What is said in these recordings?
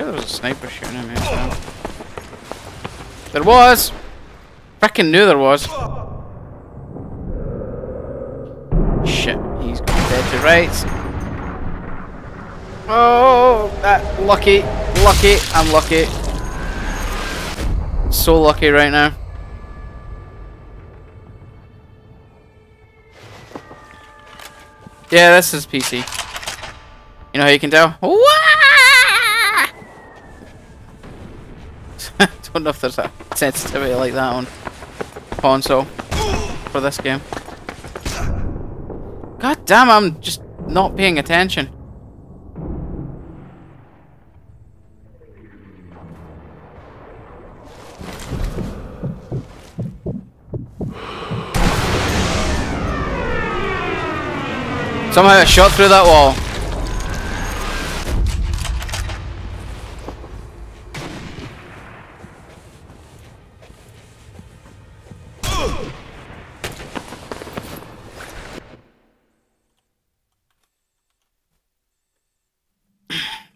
sure there was a sniper shooting at me. There was! Frickin' knew there was. Shit, he's going dead to rights. Oh, that lucky, I'm lucky. So lucky right now. Yeah, this is PC. You know how you can tell? I don't know if there's a sensitivity like that on console for this game. God damn, I'm just not paying attention. Somehow I shot through that wall.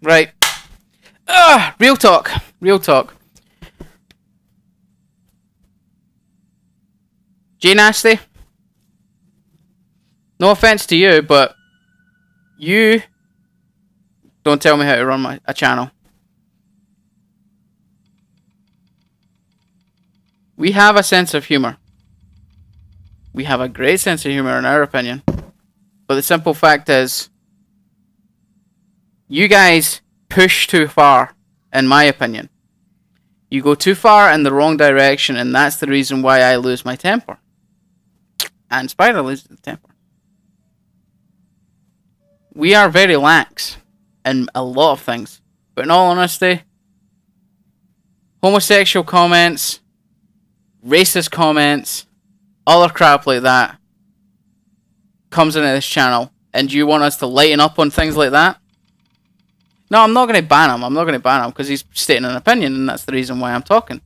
Right. Real talk. Real talk. J Nasty. No offense to you, but you don't tell me how to run a channel. We have a sense of humor. We have a great sense of humor in our opinion. But the simple fact is, you guys push too far, in my opinion. You go too far in the wrong direction, and that's the reason why I lose my temper. And Spider loses the temper. We are very lax in a lot of things. But in all honesty, homosexual comments, racist comments, other crap like that comes into this channel. And you want us to lighten up on things like that? No, I'm not going to ban him. I'm not going to ban him because he's stating an opinion, and that's the reason why I'm talking.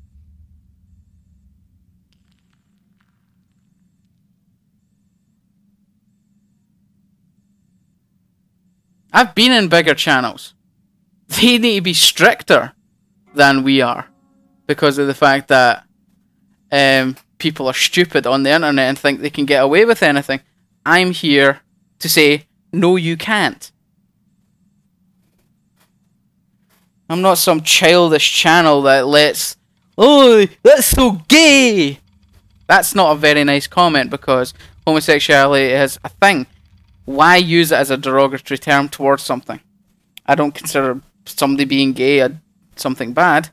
I've been in bigger channels. They need to be stricter than we are because of the fact that people are stupid on the internet and think they can get away with anything. I'm here to say, no, you can't. I'm not some childish channel that lets, oh, that's so gay. That's not a very nice comment because homosexuality is a thing. Why use it as a derogatory term towards something? I don't consider somebody being gay something bad.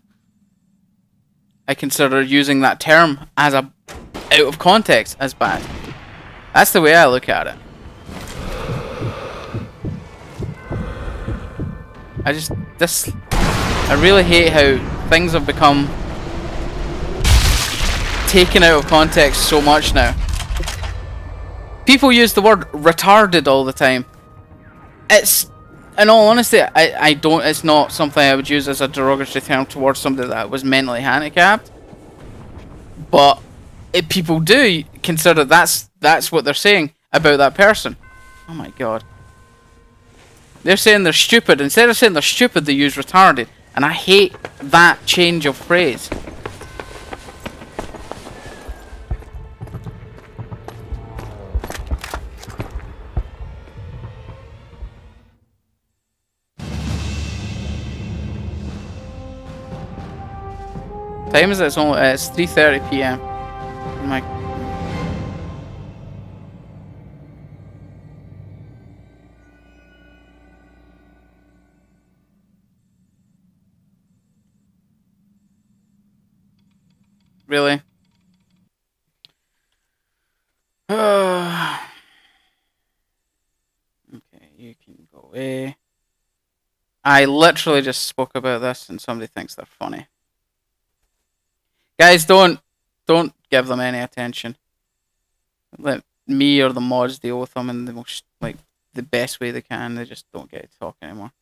I consider using that term as out of context as bad. That's the way I look at it. I really hate how things have become taken out of context so much now. People use the word retarded all the time. It's, in all honesty, I don't. It's not something I would use as a derogatory term towards somebody that was mentally handicapped. But if people do consider that's what they're saying about that person. Oh my god. They're saying they're stupid. Instead of saying they're stupid, they use retarded. And I hate that change of phrase. Time is it? It's 3:30 PM. Oh my. Really? Okay, you can go away. I literally just spoke about this and somebody thinks they're funny. Guys, don't give them any attention. Let me or the mods deal with them in the most, the best way they can. They just don't get to talk anymore.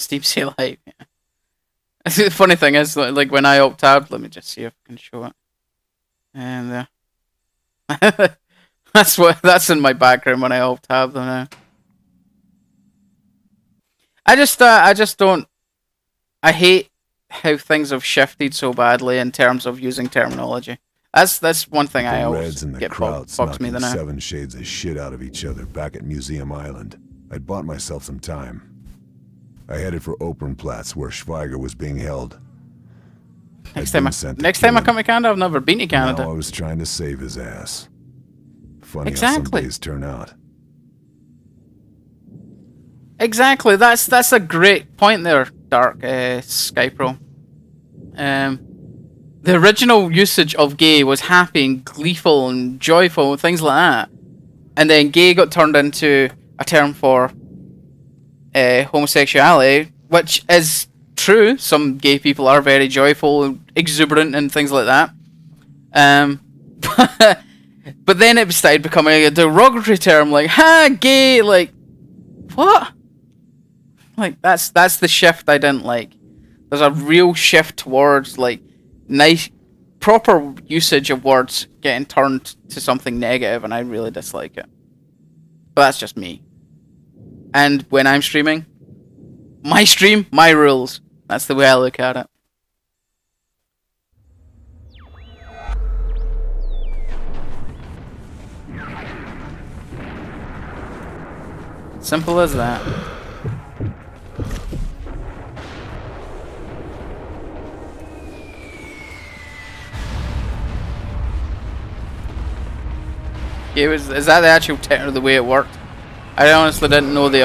Steam Sale Hype. Yeah. The funny thing is, like when I alt-tabbed, let me just see if I can show it. And that's in my background when I alt-tab them now. I just don't. I hate how things have shifted so badly in terms of using terminology. That's one thing I always get fucked me the now. 7 shades of shit out of each other back at Museum Island. I'd bought myself some time. I headed for Opernplatz, where Schweiger was being held. Next time I come to Canada, I've never been to Canada. Now I was trying to save his ass. Funny how some days turn out. Exactly. That's a great point there, Dark Skypro. The original usage of gay was happy and gleeful and joyful and things like that, and then gay got turned into a term for homosexuality, which is true. Some gay people are very joyful and exuberant and things like that. But then it started becoming a derogatory term, like "ha, gay." Like, what? Like that's the shift I didn't like. There's a real shift towards like nice, proper usage of words getting turned to something negative, and I really dislike it. But that's just me. And when I'm streaming, my stream, my rules. That's the way I look at it. Simple as that. Is that the actual the way it worked? I honestly didn't know the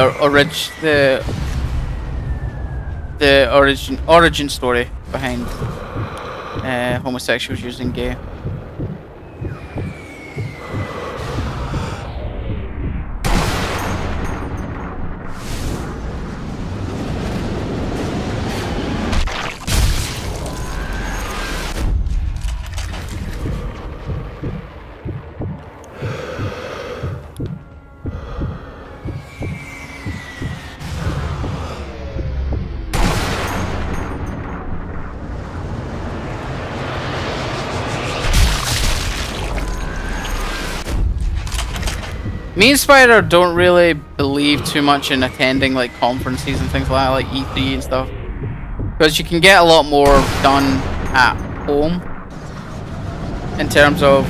origin story behind homosexuals using gay. Me and Spider don't really believe too much in attending like conferences and things like that, like E3 and stuff, because you can get a lot more done at home in terms of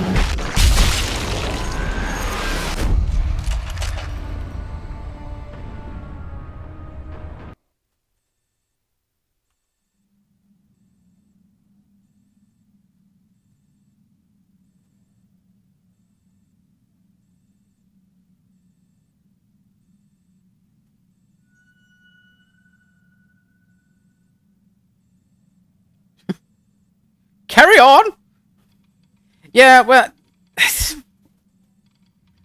carry on. Yeah, well,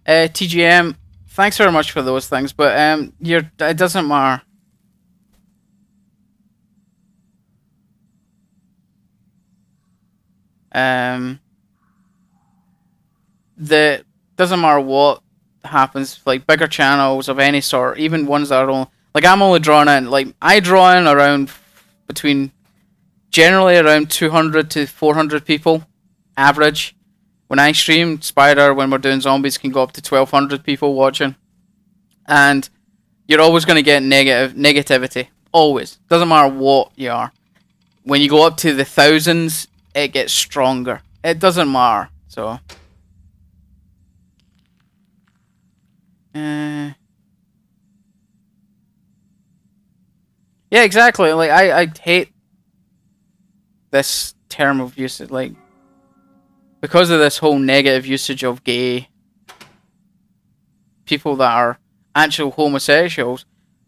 TGM, thanks very much for those things, but it doesn't matter. Doesn't matter what happens, like bigger channels of any sort, even ones that are only, like I'm only drawing in, like I draw in around generally around 200 to 400 people, average. When I stream, Spider, when we're doing zombies, can go up to 1,200 people watching. And you're always going to get negativity. Always. Doesn't matter what you are. When you go up to the thousands, it gets stronger. It doesn't matter. So. Yeah, exactly. Like, I hate this term of usage, like, because of this whole negative usage of gay, people that are actual homosexuals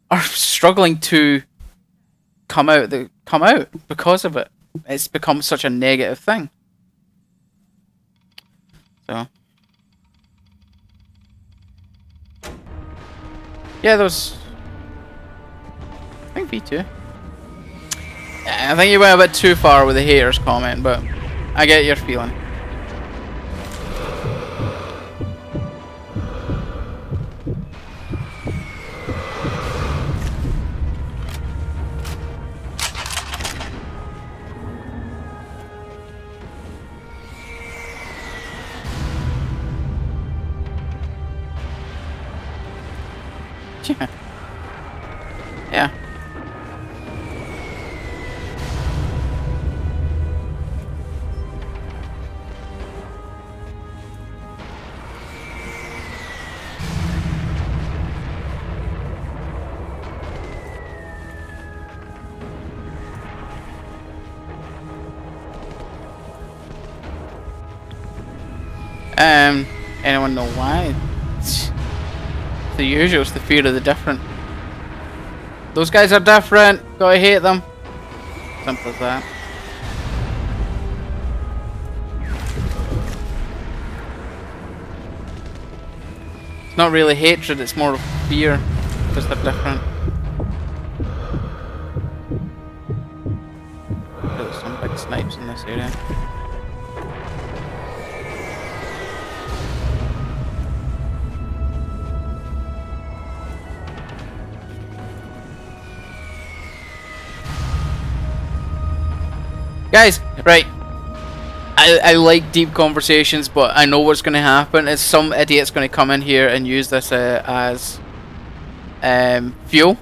are struggling to come out because of it. It's become such a negative thing. So yeah, those, I think V2. I think you went a bit too far with the haters comment, but I get your feeling. Anyone know why? It's the usual. It's the fear of the different. Those guys are different. Gotta hate them. Simple as that. It's not really hatred. It's more fear because they're different. There's some big snipes in this area. Guys, right. I like deep conversations, but I know what's going to happen is some idiot's going to come in here and use this as fuel.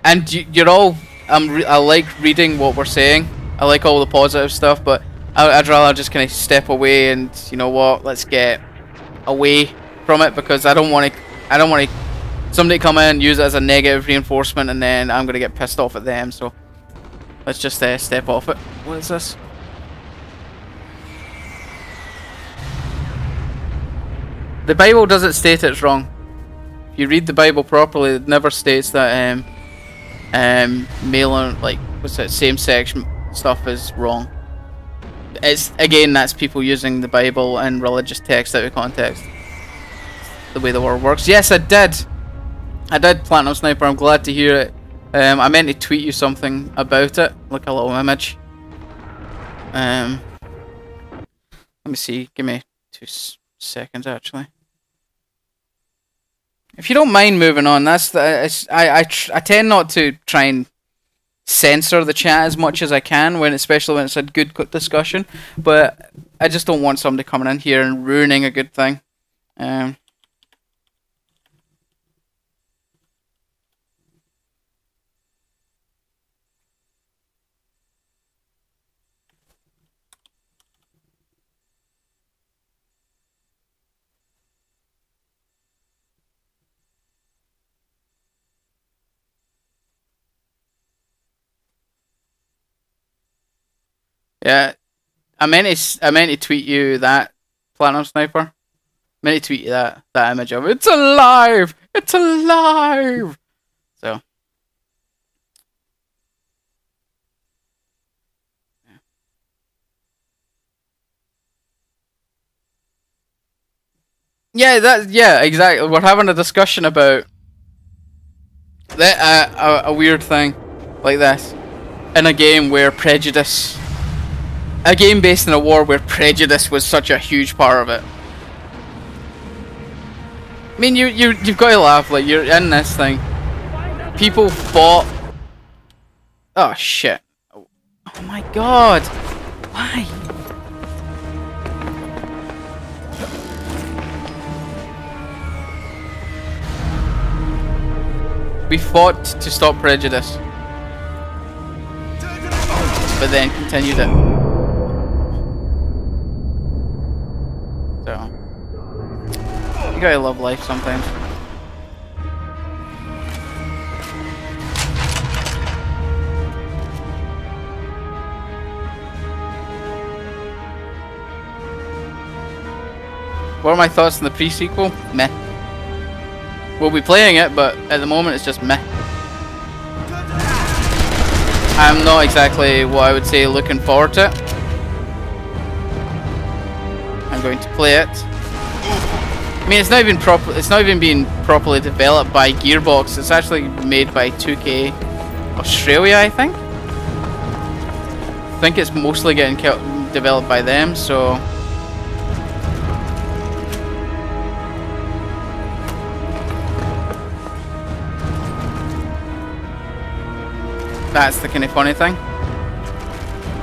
And you're all... I like reading what we're saying. I like all the positive stuff, but I'd rather just kind of step away and, you know what, let's get away from it, because I don't want to somebody come in and use it as a negative reinforcement, and then I'm going to get pissed off at them. So let's just step off it. What is this? The Bible doesn't state it's wrong. If you read the Bible properly, it never states that male and, like, what's it, same-sex stuff is wrong. It's, again, that's people using the Bible and religious text out of context. The way the world works. Yes, I did, Platinum Sniper. I'm glad to hear it. I meant to tweet you something about it, like a little image. Let me see. Give me 2 seconds, actually. If you don't mind moving on, that's the. I tend not to try and censor the chat as much as I can, especially when it's a good discussion. But I just don't want somebody coming in here and ruining a good thing. Yeah, I meant to tweet you that, Platinum Sniper. I meant to tweet you that image of it's alive, it's alive. So yeah, exactly. We're having a discussion about that a weird thing like this in a game where prejudice. A game based in a war where prejudice was such a huge part of it. I mean, you've got to laugh. Like, you're in this thing. People fought. Oh shit! Oh my god! Why? We fought to stop prejudice, but then continued it. So, you gotta love life sometimes. What are my thoughts on the pre-sequel? Meh. We'll be playing it, but at the moment it's just meh. I'm not exactly what I would say looking forward to it. I'm going to play it. I mean, it's not even being properly developed by Gearbox. It's actually made by 2K Australia, I think. I think it's mostly getting developed by them, so that's the kind of funny thing.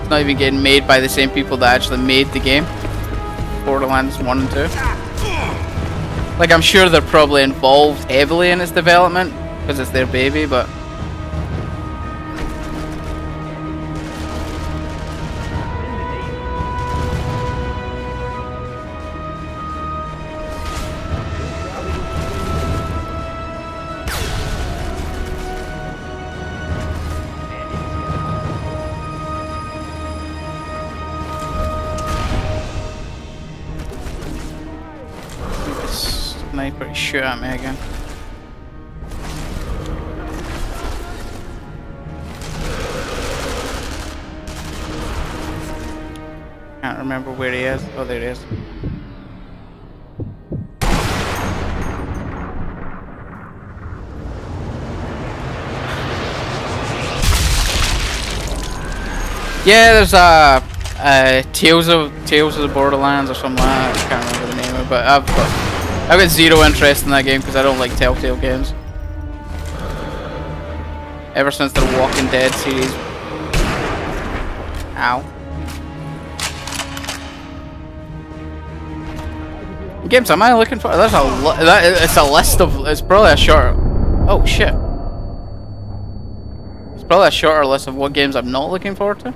It's not even getting made by the same people that actually made the game. Borderlands 1 and 2. Like, I'm sure they're probably involved heavily in its development because it's their baby, but sniper to shoot at me again. Can't remember where he is. Oh, there he is. Yeah, there's Tales of the Borderlands or something like that. I can't remember the name of it, but I've got zero interest in that game because I don't like Telltale games. Ever since the Walking Dead series. Ow. What games am I looking for? There's it's a list of. It's probably a short. Oh shit. It's probably a shorter list of what games I'm not looking forward to.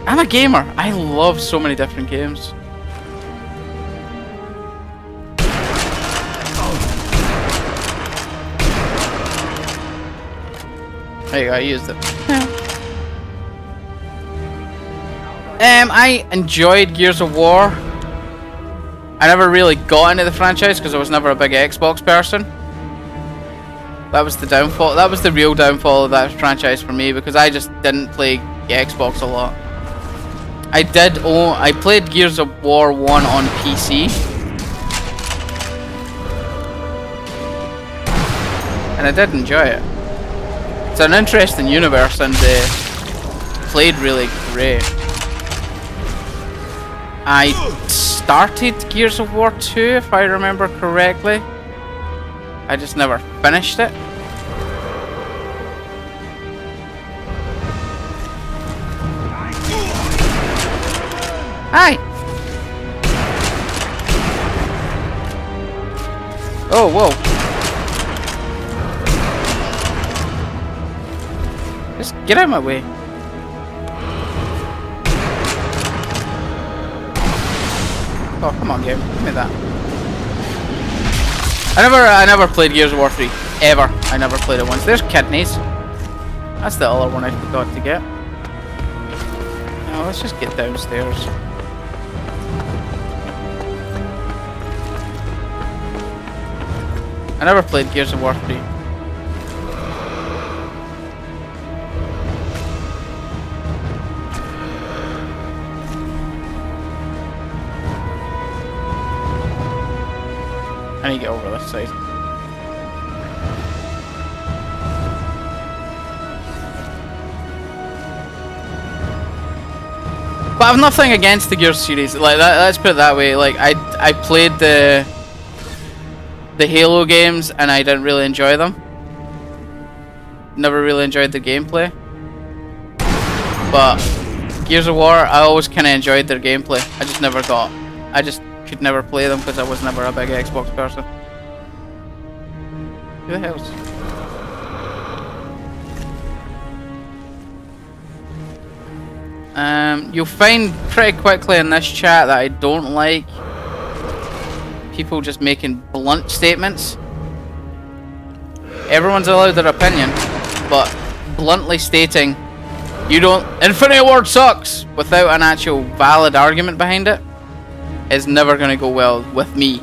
I'm a gamer. I love so many different games. There you go, I used it. I enjoyed Gears of War. I never really got into the franchise because I was never a big Xbox person. That was the downfall. That was the real downfall of that franchise for me because I just didn't play Xbox a lot. I played Gears of War 1 on PC. And I did enjoy it. It's an interesting universe and played really great. I started Gears of War 2 if I remember correctly. I just never finished it. Hi! Oh, whoa. Just get out of my way. Oh, come on, game. Give me that. I never played Gears of War 3. Ever. I never played it once. There's kidneys. That's the other one I forgot to get. Now, let's just get downstairs. I never played Gears of War 3. I need to get over this side. But I've nothing against the Gears series. Like let's put it that way. Like I played the Halo games and I didn't really enjoy them. Never really enjoyed the gameplay. But Gears of War, I always kind of enjoyed their gameplay. I just could never play them because I was never a big Xbox person. Who the hell's? You'll find pretty quickly in this chat that I don't like people just making blunt statements. Everyone's allowed their opinion, but bluntly stating Infinity Ward sucks without an actual valid argument behind it is never going to go well with me.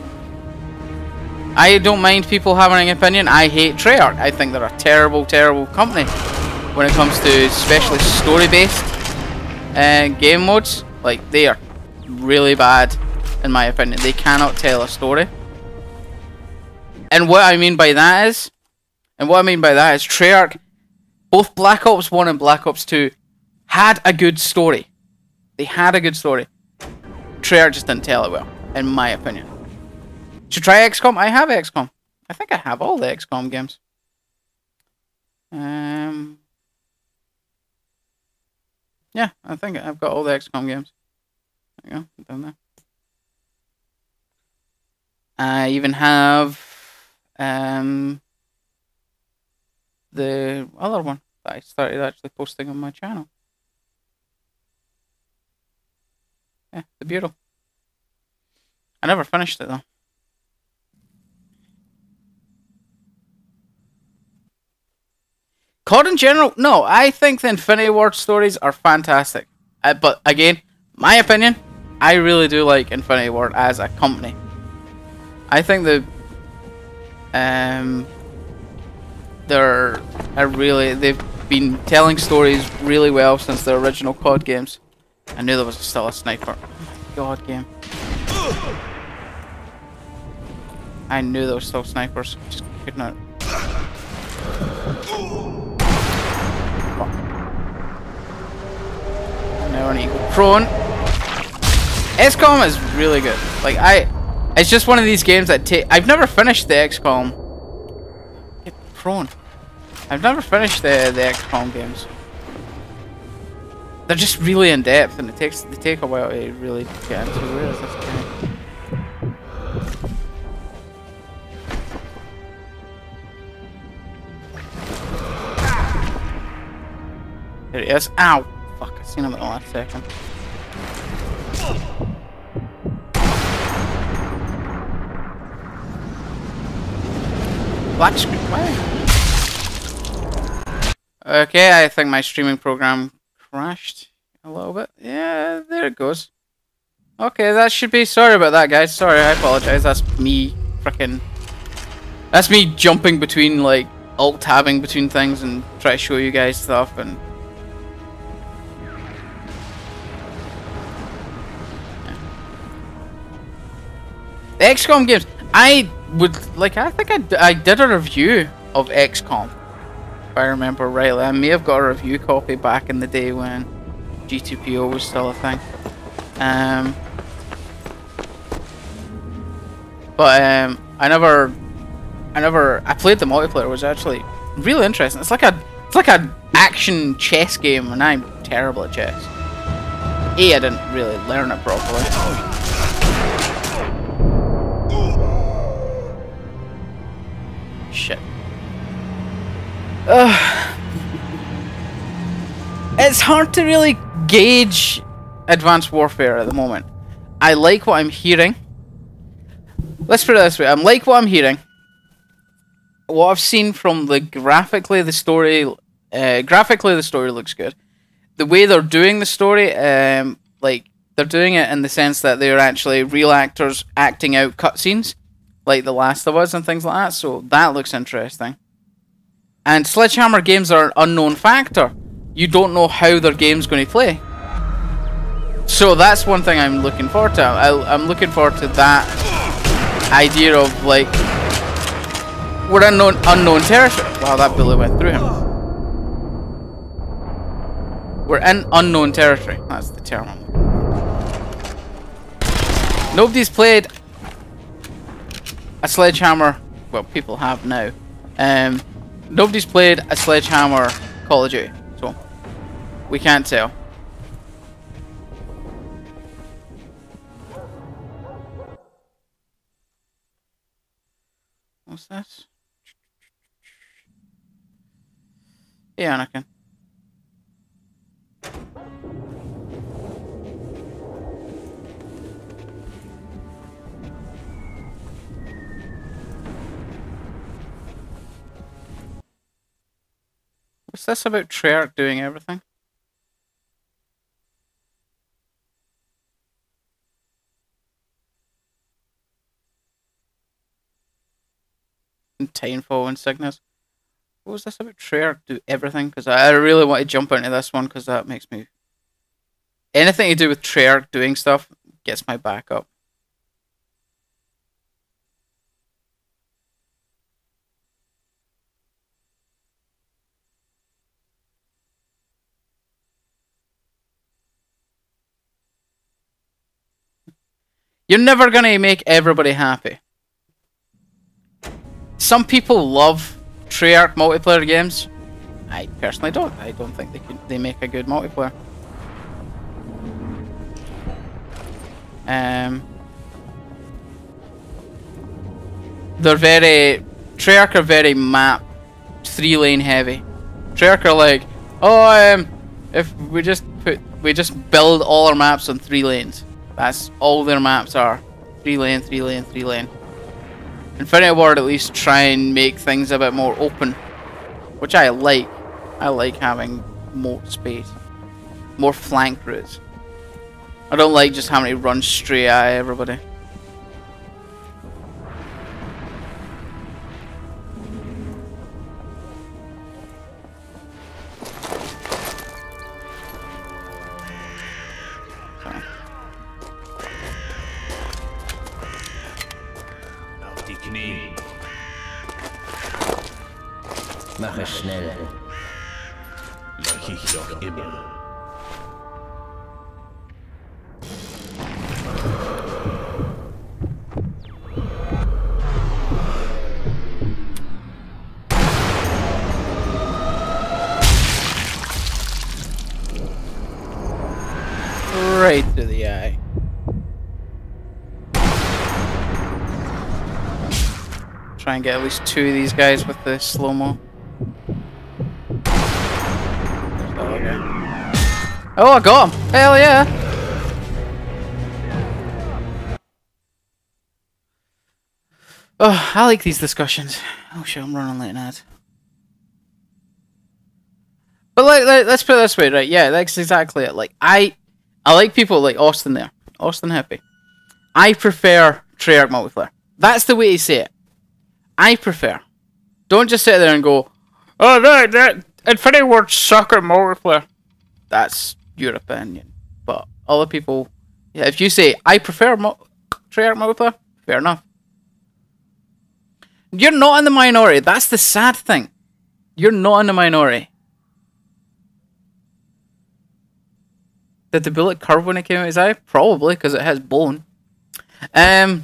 I don't mind people having an opinion. I hate Treyarch. I think they're a terrible, terrible company when it comes to especially story-based game modes. Like, they are really bad in my opinion. They cannot tell a story. And what I mean by that is Treyarch, both Black Ops 1 and Black Ops 2 had a good story. They had a good story. Treyarch just didn't tell it well, in my opinion. Should try XCOM? I have XCOM. I think I have all the XCOM games. Yeah, I think I've got all the XCOM games. There you go, down there. I even have the other one that I started actually posting on my channel. Yeah, the Bureau. I never finished it though. COD in general, no, I think the Infinity Ward stories are fantastic. But again, my opinion, I really do like Infinity Ward as a company. I think they've been telling stories really well since the original COD games. I knew there was still a sniper. Oh my god, game. I knew there was still snipers. Just could not. Now I need to go prone. XCOM is really good. Like it's just one of these games that I've never finished the XCOM. Get prone. I've never finished the XCOM games. They're just really in depth, and they take a while to really get into. Where is this guy? There he is. Ow! Fuck! I seen him at the last second. Black screen. Why? Okay, I think my streaming program crashed a little bit. Yeah, there it goes. Okay, that should be. Sorry about that, guys. Sorry, I apologize. That's me freaking. That's me jumping between, like, alt tabbing between things and try to show you guys stuff and. Yeah. The XCOM games. I think I did a review of XCOM. If I remember rightly. I may have got a review copy back in the day when G2PO was still a thing. I played the multiplayer. It was actually really interesting. It's like a action chess game, and I'm terrible at chess. I didn't really learn it properly. Shit. It's hard to really gauge Advanced Warfare at the moment. I like what I'm hearing. Let's put it this way. I like what I'm hearing. What I've seen from graphically the story looks good. The way they're doing the story, like they're doing it in the sense that they're actually real actors acting out cutscenes, like The Last of Us and things like that. So that looks interesting. And Sledgehammer games are an unknown factor. You don't know how their game's going to play. So that's one thing I'm looking forward to. I'm looking forward to that idea of, like, we're unknown territory. Wow, that bullet went through him. We're in unknown territory. That's the term. Nobody's played a Sledgehammer. Well, people have now. Nobody's played a Sledgehammer Call of Duty, so we can't tell. What's this? Yeah, Anakin. What's this about Treyarch doing everything? And Timefall and Cygnus. What was this about Treyarch do everything? Because I really want to jump into this one because that makes me... Anything to do with Treyarch doing stuff gets my back up. You're never going to make everybody happy. Some people love Treyarch multiplayer games. I personally don't. I don't think they make a good multiplayer. Treyarch are very map 3-lane heavy. Treyarch are like, oh, if we just build all our maps on 3 lanes. That's all their maps are. 3 lane, 3 lane, 3 lane. Infinity Ward at least try and make things a bit more open, which I like. I like having more space, more flank routes. I don't like just having to run straight at everybody. mache schnell. Mach ich doch immer. Right to the eye. Try and get at least 2 of these guys with the slow-mo. Oh, I got him! Hell yeah! Oh, I like these discussions. Oh shit, I'm running late now. But let's put it this way, right? Yeah, that's exactly it. Like, I like people like Austin there. Austin Hippie. I prefer Treyarch multiplayer. That's the way to say it. I prefer. Don't just sit there and go, oh, that Infinity Ward suck at multiplayer. That's your opinion. But other people, yeah, if you say, I prefer Treyarch multiplayer, fair enough. You're not in the minority. That's the sad thing. You're not in the minority. Did the bullet curve when it came out his eye? Probably, because it has bone. The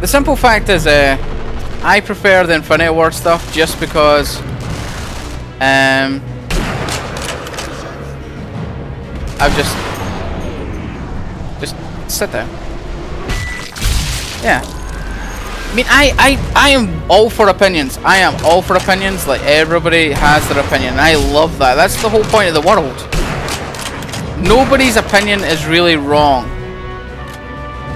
simple fact is, I prefer the Infinity Ward stuff just because, I've just sit down. Yeah. I mean, I am all for opinions. I am all for opinions. Like, everybody has their opinion. And I love that. That's the whole point of the world. Nobody's opinion is really wrong.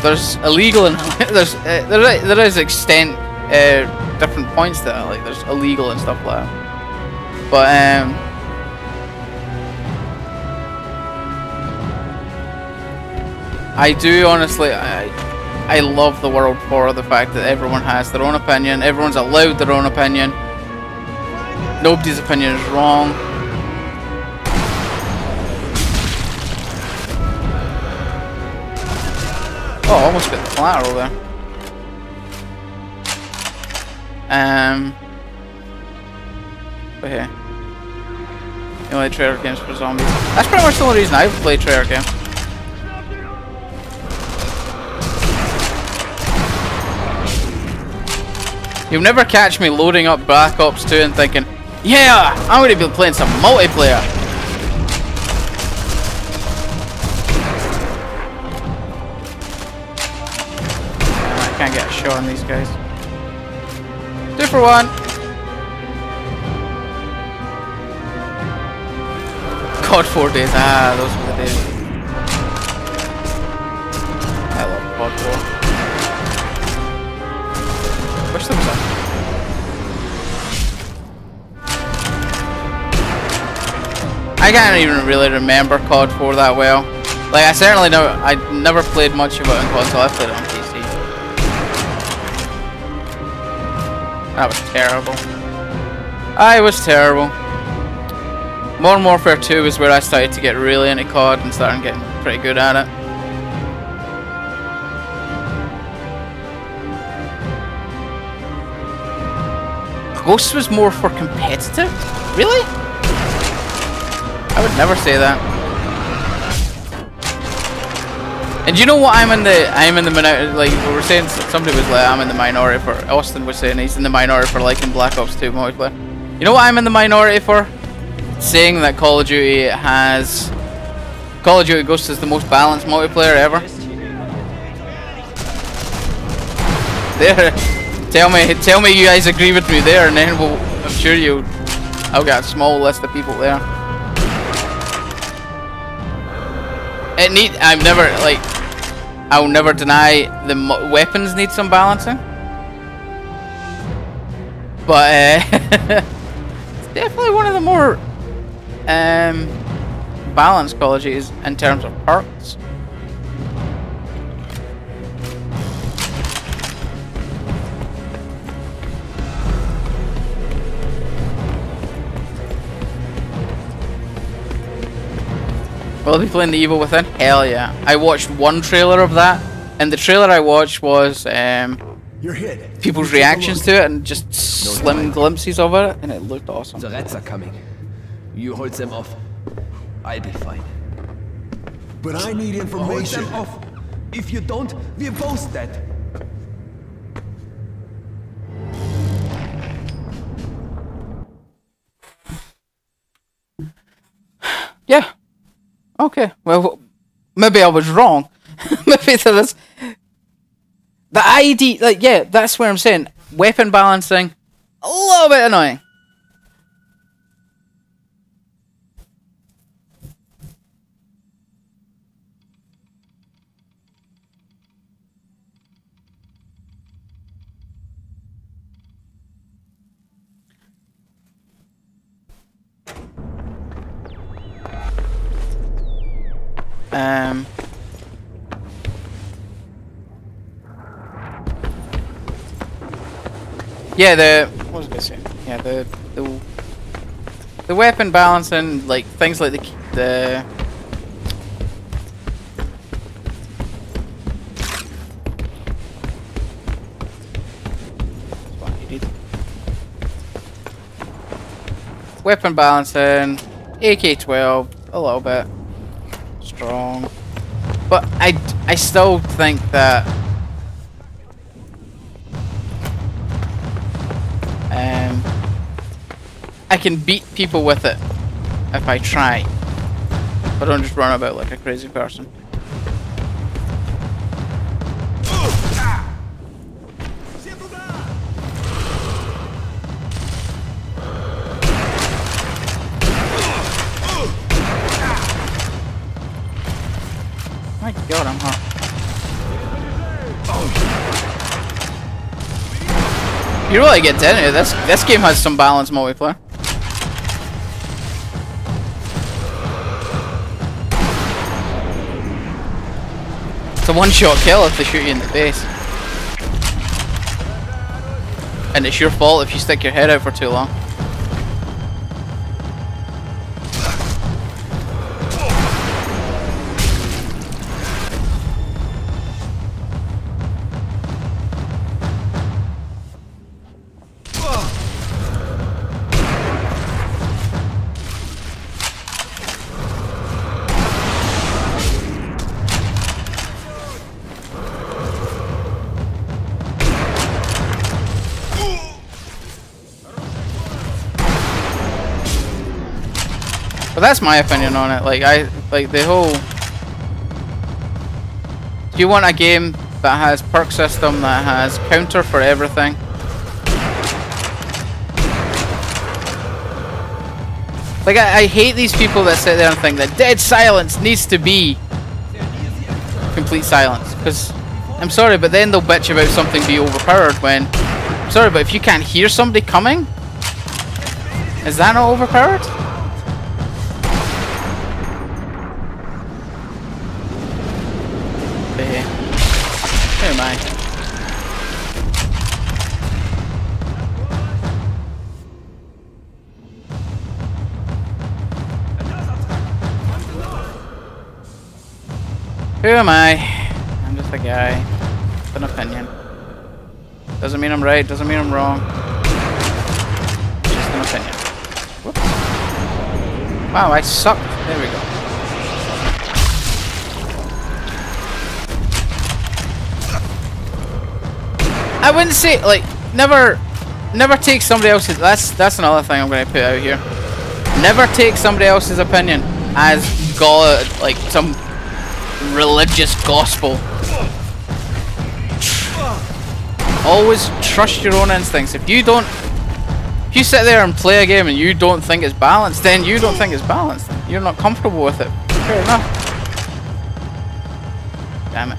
There's illegal and there is extent different points to that. Like, there's illegal and stuff like that. But I do honestly, I love the world for the fact that everyone has their own opinion. Everyone's allowed their own opinion. Nobody's opinion is wrong. Oh, almost got the collateral there. But here. You only play Treyarch games for zombies. That's pretty much the only reason I've played Treyarch games. You'll never catch me loading up Black Ops 2 and thinking, yeah, I'm going to be playing some multiplayer. I can't get a shot on these guys. 2 for 1. COD 4 days. Ah, those were the days. I love COD 4. Push them up. I can't even really remember COD 4 that well. Like, I certainly know I never played much of it on console. I played it on PC. That was terrible. I was terrible. Modern Warfare 2 is where I started to get really into COD and started getting pretty good at it. Ghosts was more for competitive? Really? I would never say that. And you know what? I'm in the minority. Like we were saying, somebody was like, I'm in the minority for. Austin was saying he's in the minority for liking Black Ops 2 multiplayer. You know what I'm in the minority for? Saying that Call of Duty Ghosts is the most balanced multiplayer ever. There, tell me you guys agree with me there, and then I'm sure I'll get a small list of people there. I'll never deny the weapons need some balancing, but it's definitely one of the more balanced Call of Duties in terms of perks. Will I be playing The Evil Within? Hell yeah. I watched one trailer of that, and the trailer I watched was You're hit. people's reactions to it and just slim glimpses of it, and it looked awesome. The rats are coming. You hold them off. I'll be fine. But I need Hold information. them off. If you don't, we're both dead. Yeah. Okay. Well, maybe I was wrong. Maybe there is the ID. Like, yeah, that's where I'm saying weapon balancing a little bit annoying. Yeah, what was I gonna say? Yeah, the weapon balancing, like things like the what you need. Weapon balancing, AK-12, a little bit strong, but I still think that I can beat people with it if I try. If I don't just run about like a crazy person. My God, I'm hot. You really get into it. This game has some balanced multiplayer. It's a one-shot kill if they shoot you in the face. And it's your fault if you stick your head out for too long. But that's my opinion on it. Like the whole. Do you want a game that has perk system, that has counter for everything? Like I hate these people that sit there and think that dead silence needs to be complete silence. Because I'm sorry, but then they'll bitch about something being overpowered when. I'm sorry, but if you can't hear somebody coming, is that not overpowered? Who am I? Who am I? I'm just a guy with an opinion. Doesn't mean I'm right, doesn't mean I'm wrong. Just an opinion. Whoops. Wow, I suck. There we go. I wouldn't say, like, never take somebody else's. That's another thing I'm going to put out here. Never take somebody else's opinion as God, like some religious gospel. Always trust your own instincts. If you sit there and play a game and you don't think it's balanced, then you don't think it's balanced. You're not comfortable with it. Fair enough. Damn it.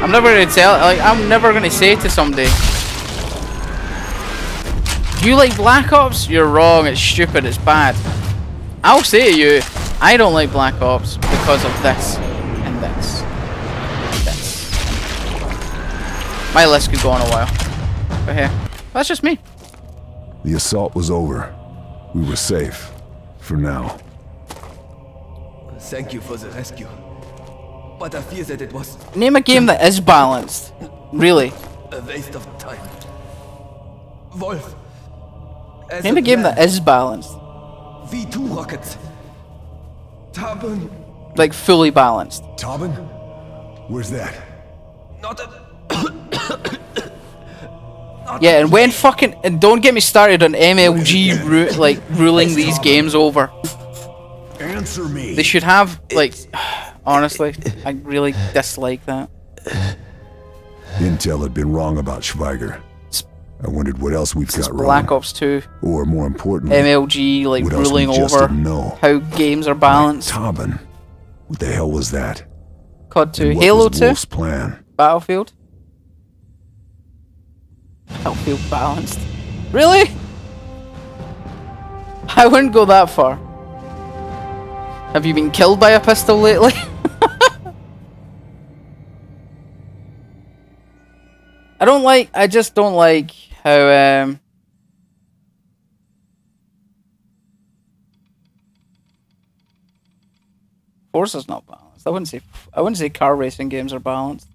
I'm never gonna tell, like, I'm never gonna say to somebody, you like Black Ops? You're wrong, it's stupid, it's bad. I'll say to you, I don't like Black Ops because of this, and this, and this. My list could go on a while. But hey, that's just me. The assault was over. We were safe. For now. Thank you for the rescue. but I fear that it was Name a game that is balanced. Really. a waste of time. Wolf. As Name a game plan, that is balanced. V2 rockets. Tarbon. Like, fully balanced. Tobin? Where's that? Not a... Yeah, and when fucking... And don't get me started on MLG ruling these games over. Answer me. They should have, like... Honestly, I really dislike that. Intel had been wrong about Schweiger. I wondered what else we've got wrong. Black Ops 2, Or more importantly, MLG, like, what else we ruling just over didn't know. how games are balanced. Tobin. What the hell was that? COD 2, And what Halo was 2, Wolf's plan? Battlefield. Battlefield balanced. Really? I wouldn't go that far. Have you been killed by a pistol lately? I just don't like how, Forza's not balanced. I wouldn't say car racing games are balanced.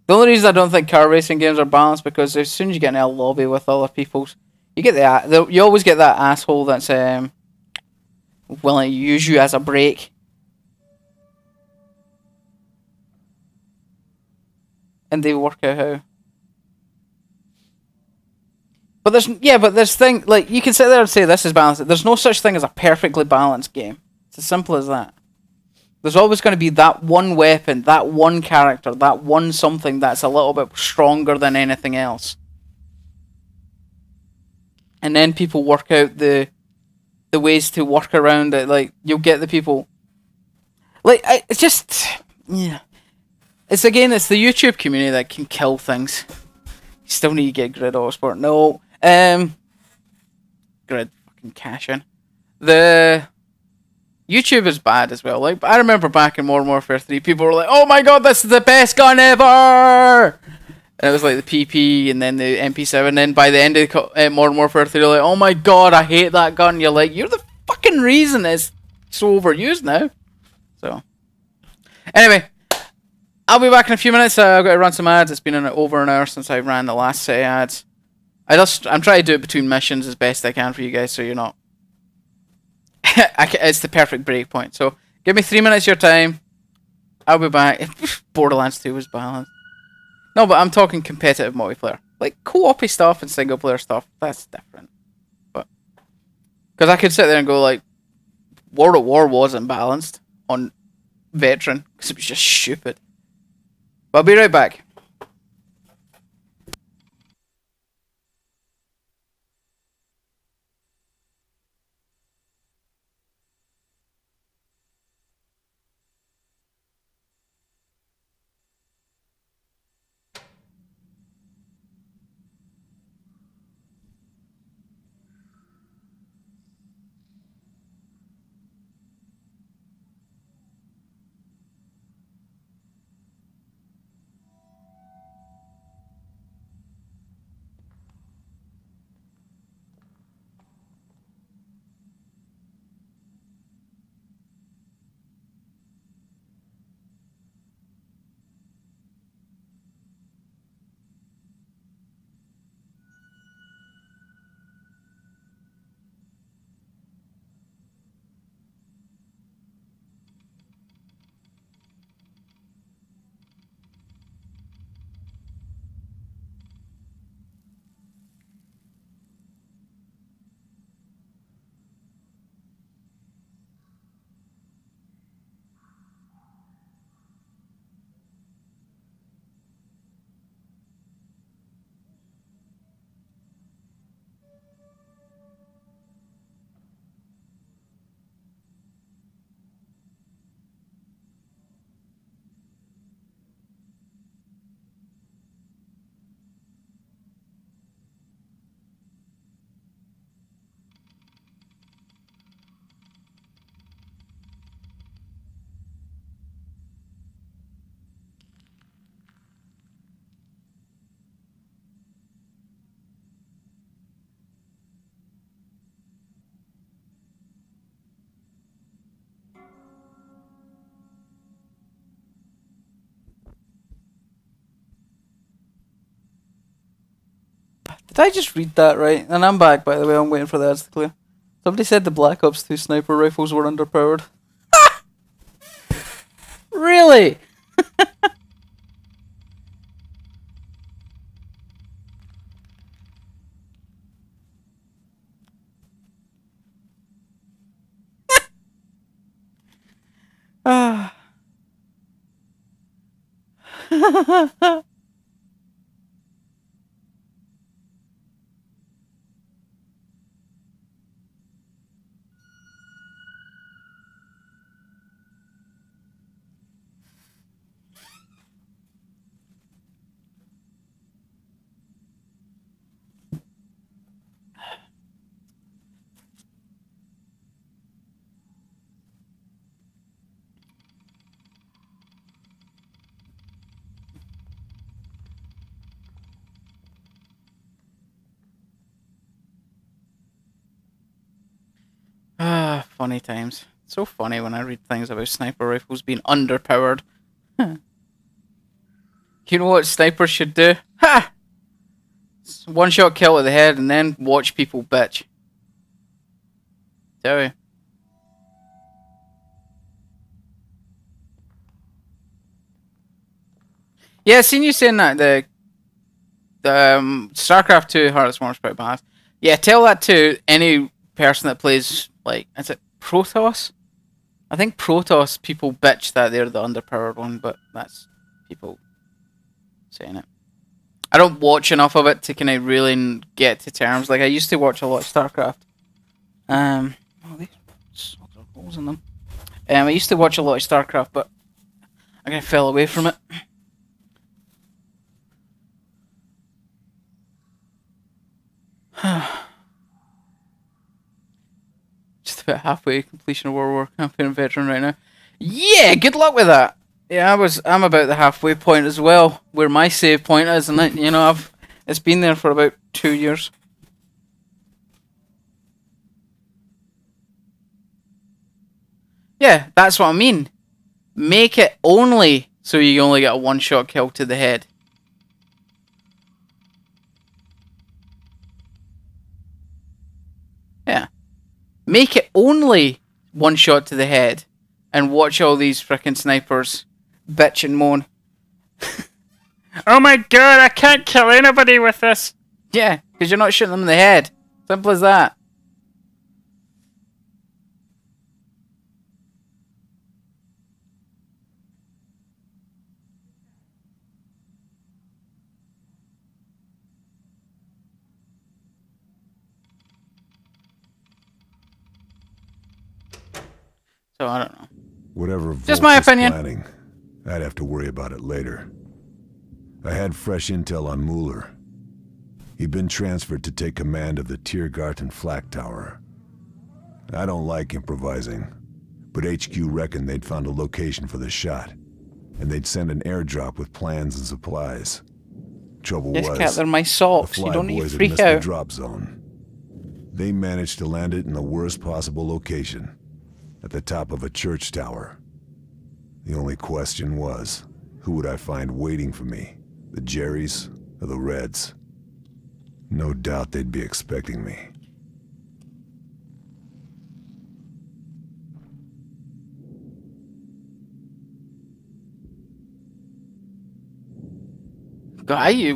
The only reason I don't think car racing games are balanced because as soon as you get in a lobby with other people, you always get that asshole that's willing to use you as a brake. And they work out how. But like, you can sit there and say this is balanced. There's no such thing as a perfectly balanced game. It's as simple as that. There's always going to be that one weapon, that one character, that one something that's a little bit stronger than anything else. And then people work out the ways to work around it. Like, you'll get the people... Like, it's just... Yeah. It's the YouTube community that can kill things. You still need to get Grid Autosport. No. Grid fucking cash in. The YouTube is bad as well. Like, I remember back in Modern Warfare 3, people were like, "Oh my god, this is the best gun ever!" And it was like the PP and then the MP7. And then by the end of Modern Warfare 3, they're like, "Oh my god, I hate that gun." You're like, you're the fucking reason it's so overused now. So, anyway. I'll be back in a few minutes. I've got to run some ads. It's been over an hour since I ran the last set of ads. I'm trying to do it between missions as best I can for you guys, so you're not... It's the perfect break point. So, give me 3 minutes of your time. I'll be back. Borderlands 2 was balanced. No, but I'm talking competitive multiplayer. Like, co-op-y stuff and single-player stuff. That's different. But... Because I could sit there and go, like... World at War wasn't balanced on Veteran. Because it was just stupid. I'll be right back. Did I just read that right? And I'm back, by the way. I'm waiting for the ads to clear. Somebody said the Black Ops 2 sniper rifles were underpowered. Really? Ah. Funny times. It's so funny when I read things about sniper rifles being underpowered. You know what snipers should do? Ha! One shot kill to the head and then watch people bitch. Tell you. Yeah, I seen you saying that the StarCraft 2 Hearts Warm's pretty bad. Yeah, tell that to any person that plays, like, is it Protoss? I think Protoss people bitch that they're the underpowered one, but that's people saying it. I don't watch enough of it to kind of really get to terms. Like, I used to watch a lot of StarCraft. Oh, these holes in them. I used to watch a lot of StarCraft, but I kind of fell away from it. Just about halfway completion of World War campaign veteran right now. Yeah, good luck with that. Yeah, I'm about the halfway point as well, where my save point is, and you know it's been there for about 2 years. Yeah, that's what I mean. Make it only so you only get a one-shot kill to the head. Yeah. Make it only one shot to the head and watch all these frickin' snipers bitch and moan. Oh my god, I can't kill anybody with this. Yeah, because you're not shooting them in the head. Simple as that. So I don't know. Whatever Volk Just my was opinion. planning, I'd have to worry about it later. I had fresh intel on Mueller. He'd been transferred to take command of the Tiergarten Flak Tower. I don't like improvising, but HQ reckoned they'd found a location for the shot, and they'd send an airdrop with plans and supplies. Trouble Yes, was, cat, they're my the salts. You don't need Flyboys to had freak missed the out. drop zone. They managed to land it in the worst possible location, at the top of a church tower. The only question was, who would I find waiting for me? The Jerrys or the Reds? No doubt they'd be expecting me. Guy,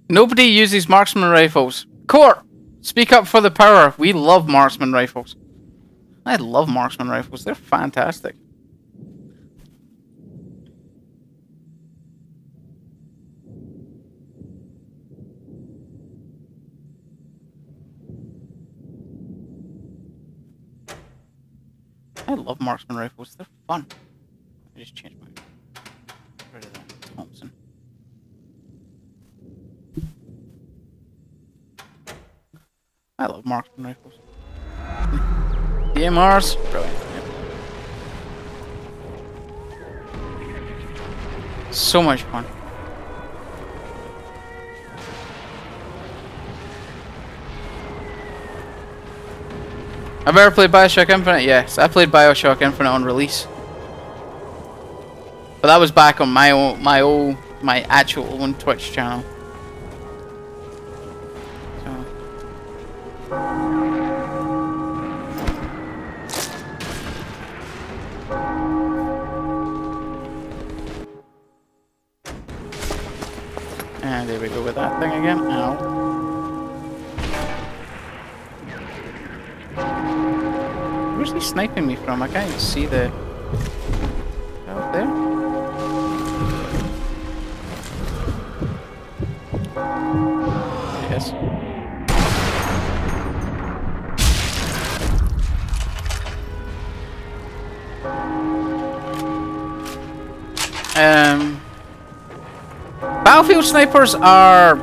nobody uses marksman rifles. Court, speak up for the power. We love marksman rifles. I love marksman rifles. They're fantastic. I love marksman rifles. They're fun. I just changed my... Get rid of that. Thompson. I love marksman rifles. DMRs, brilliant. Yep. So much fun. I've ever played Bioshock Infinite? Yes, I played Bioshock Infinite on release. But that was back on my actual own Twitch channel. And there we go with that thing again. Ow. Where's he sniping me from? I can't even see the... Out there? Yes. Battlefield snipers are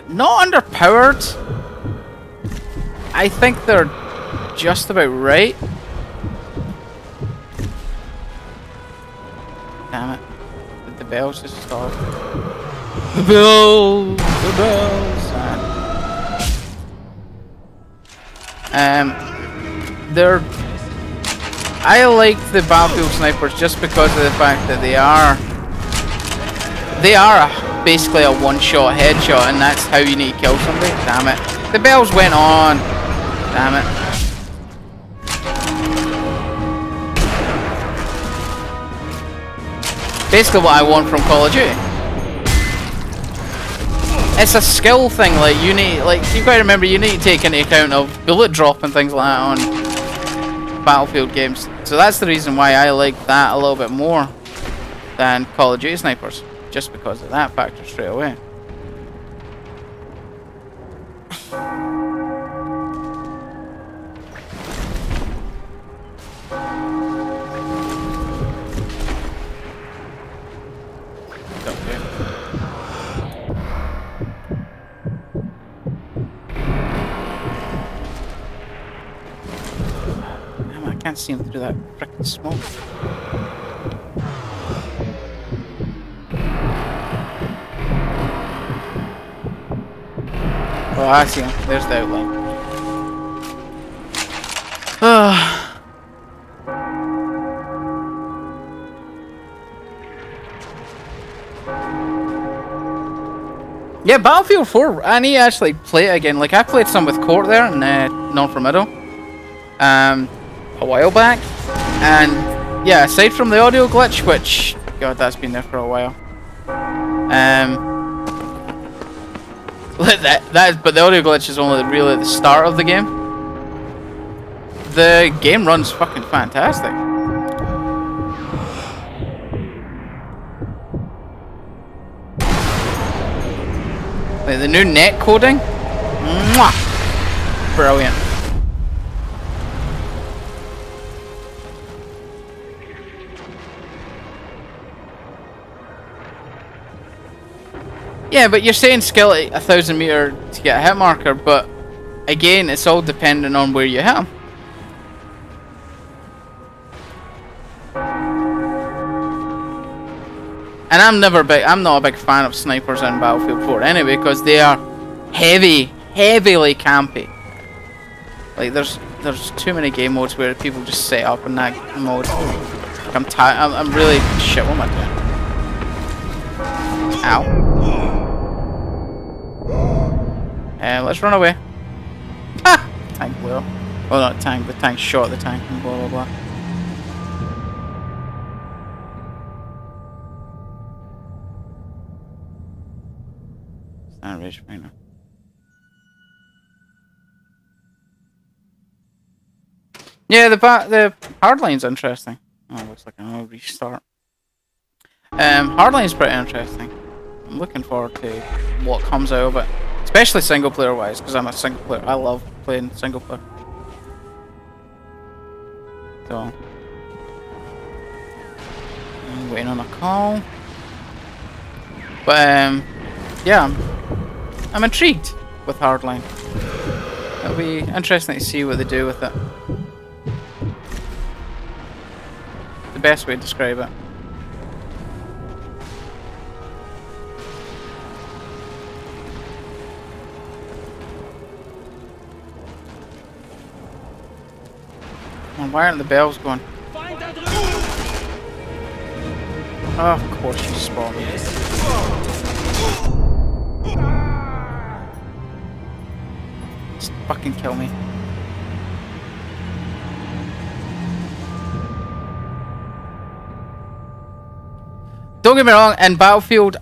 not underpowered. I think they're just about right. Damn it. Did the bells just start? The bells! The bells! They're... I like the Battlefield snipers just because of the fact that they are basically a one-shot headshot, and that's how you need to kill somebody. Damn it. The bells went on. Damn it. Basically what I want from Call of Duty. It's a skill thing, like you need, like you've got to remember you need to take into account of bullet drop and things like that on Battlefield games. So that's the reason why I like that a little bit more than Call of Duty snipers. Just because of that factor straight away. Damn, I can't see him through that frickin' smoke. Oh, I see him. There's the outline. Yeah, Battlefield 4, I need to actually play it again. Like, I played some with Court there in Non-Formido a while back. And, yeah, aside from the audio glitch, which, God, that's been there for a while. But the audio glitch is only really the start of the game. The game runs fucking fantastic. Like the new net coding, mwah, brilliant. Yeah, but you're saying skill at 1,000 meter to get a hit marker, but again, it's all dependent on where you hit him. And I'm not a big fan of snipers in Battlefield 4 anyway, because they are heavily campy. Like there's too many game modes where people just set up in that mode. Like I'm really shit. What am I doing? Ow. Let's run away. Ah! Tank blew up. Well, not tank, the tank shot the tank and blah blah blah. Stand rage right now. Yeah, the hardline's interesting. Oh, looks like I'm gonna restart. Hardline's pretty interesting. I'm looking forward to what comes out of it. Especially single player wise, because I'm a single player. I love playing single player. So I'm waiting on a call. But yeah, I'm intrigued with Hardline. It'll be interesting to see what they do with it. The best way to describe it. Why aren't the bells going? Oh, of course you spawned me. Just fucking kill me. Don't get me wrong, in Battlefield,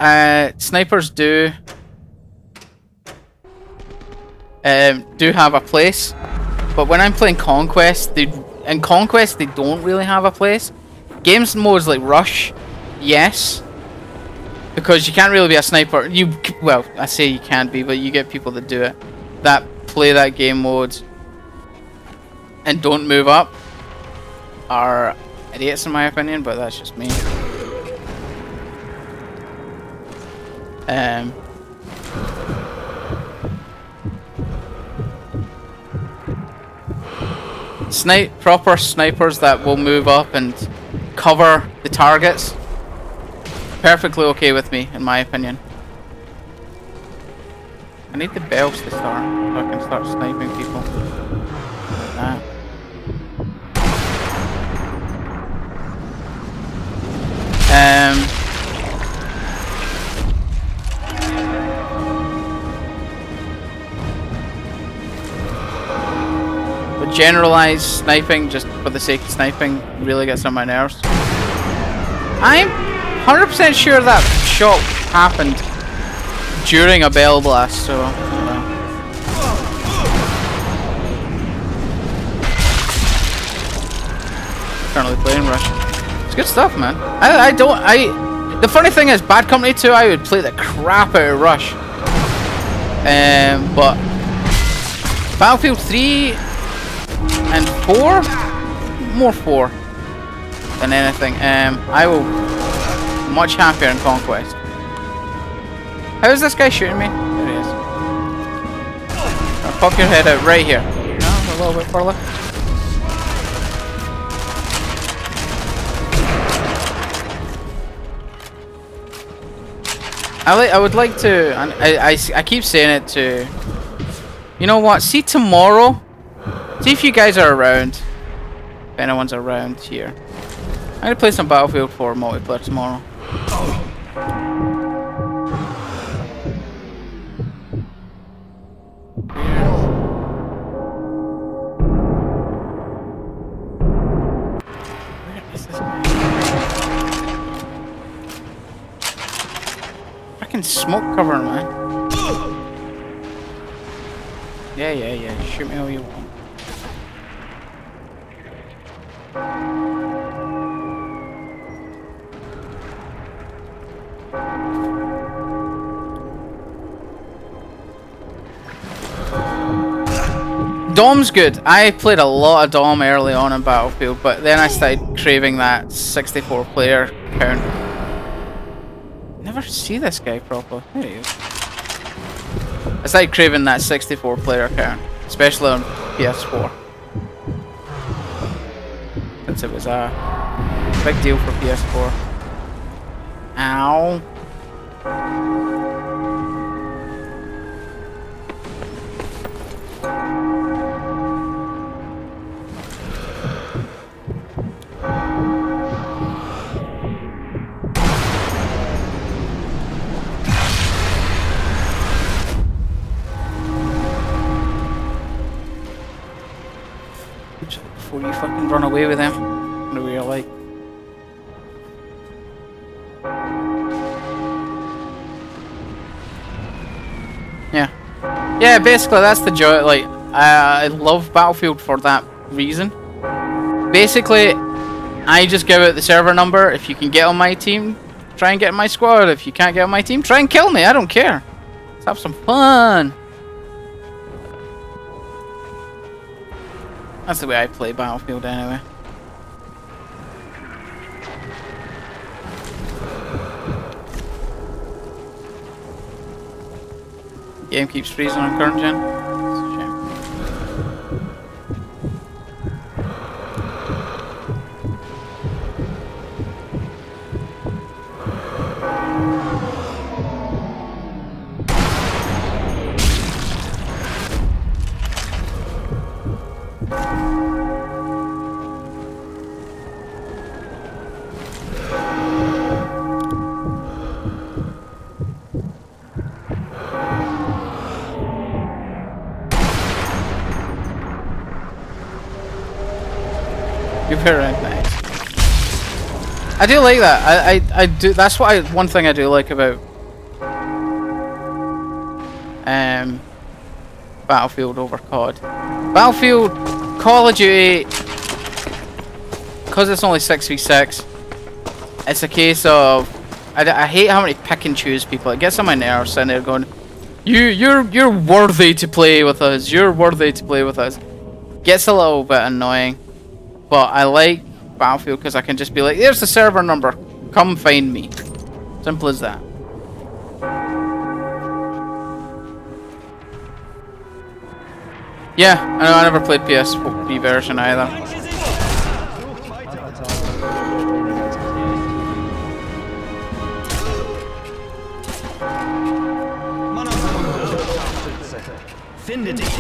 snipers do have a place, but when I'm playing Conquest, in Conquest they don't really have a place. Games modes like Rush, yes, because you can't really be a sniper. Well, I say you can't be, but you get people that do it, that play that game mode and don't move up, are idiots in my opinion, but that's just me. Proper snipers that will move up and cover the targets, perfectly okay with me, in my opinion. I need the bells to start so I can start sniping people. Like that. But generalized sniping, just for the sake of sniping, really gets on my nerves. I'm 100% sure that shot happened during a bell blast, so currently playing Rush. It's good stuff, man. The funny thing is, Bad Company 2, I would play the crap out of Rush. But Battlefield 3 and 4, more 4 than anything. I will much happier in Conquest. How is this guy shooting me? There he is. I'll pop your head out right here. No, a little bit further. I would like to, and I keep saying it to, you know what, see tomorrow, see if you guys are around, if anyone's around here. I'm gonna play some Battlefield 4 multiplayer tomorrow. Where is this guy? Fucking smoke cover, man. Yeah. Shoot me all you want. Dom's good. I played a lot of Dom early on in Battlefield, but then I started craving that 64 player count. Never see this guy properly. There he is. I started craving that 64 player count, especially on PS4. Since it was a big deal for PS4. Ow. Before you fucking run away with him. What are we like? Yeah, basically that's the joy. Like, I love Battlefield for that reason. Basically, I just give out the server number. If you can get on my team, try and get in my squad. If you can't get on my team, try and kill me. I don't care. Let's have some fun. That's the way I play Battlefield anyway. Game keeps freezing on current gen. It's a shame. You're very nice. I do like that. I do. That's what one thing I do like about Battlefield over COD. Battlefield, Call of Duty, because it's only 6v6. It's a case of I hate how many pick and choose people. It gets on my nerves sitting there going, you're worthy to play with us. You're worthy to play with us. Gets a little bit annoying, but I like Battlefield because I can just be like, there's the server number, come find me. Simple as that. Yeah, I know, I never played PS3 version either. Finde dich!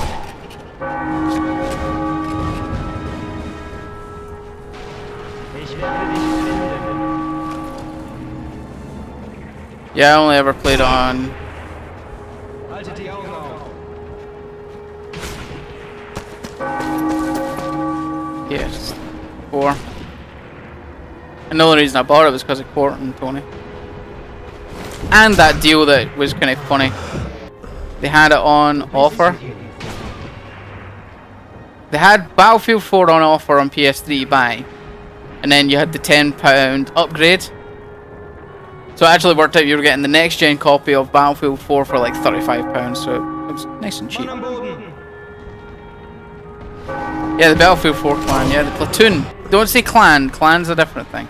Yeah, I only ever played on. Yes, 4. And the only reason I bought it was because of Court and Tony. And that deal that was kind of funny. They had it on offer. They had Battlefield 4 on offer on PS3 to buy. And then you had the £10 upgrade. So it actually worked out you were getting the next gen copy of Battlefield 4 for like £35. So it was nice and cheap. Yeah, the Battlefield 4 clan. Yeah, the platoon. Don't say clan. Clan's a different thing.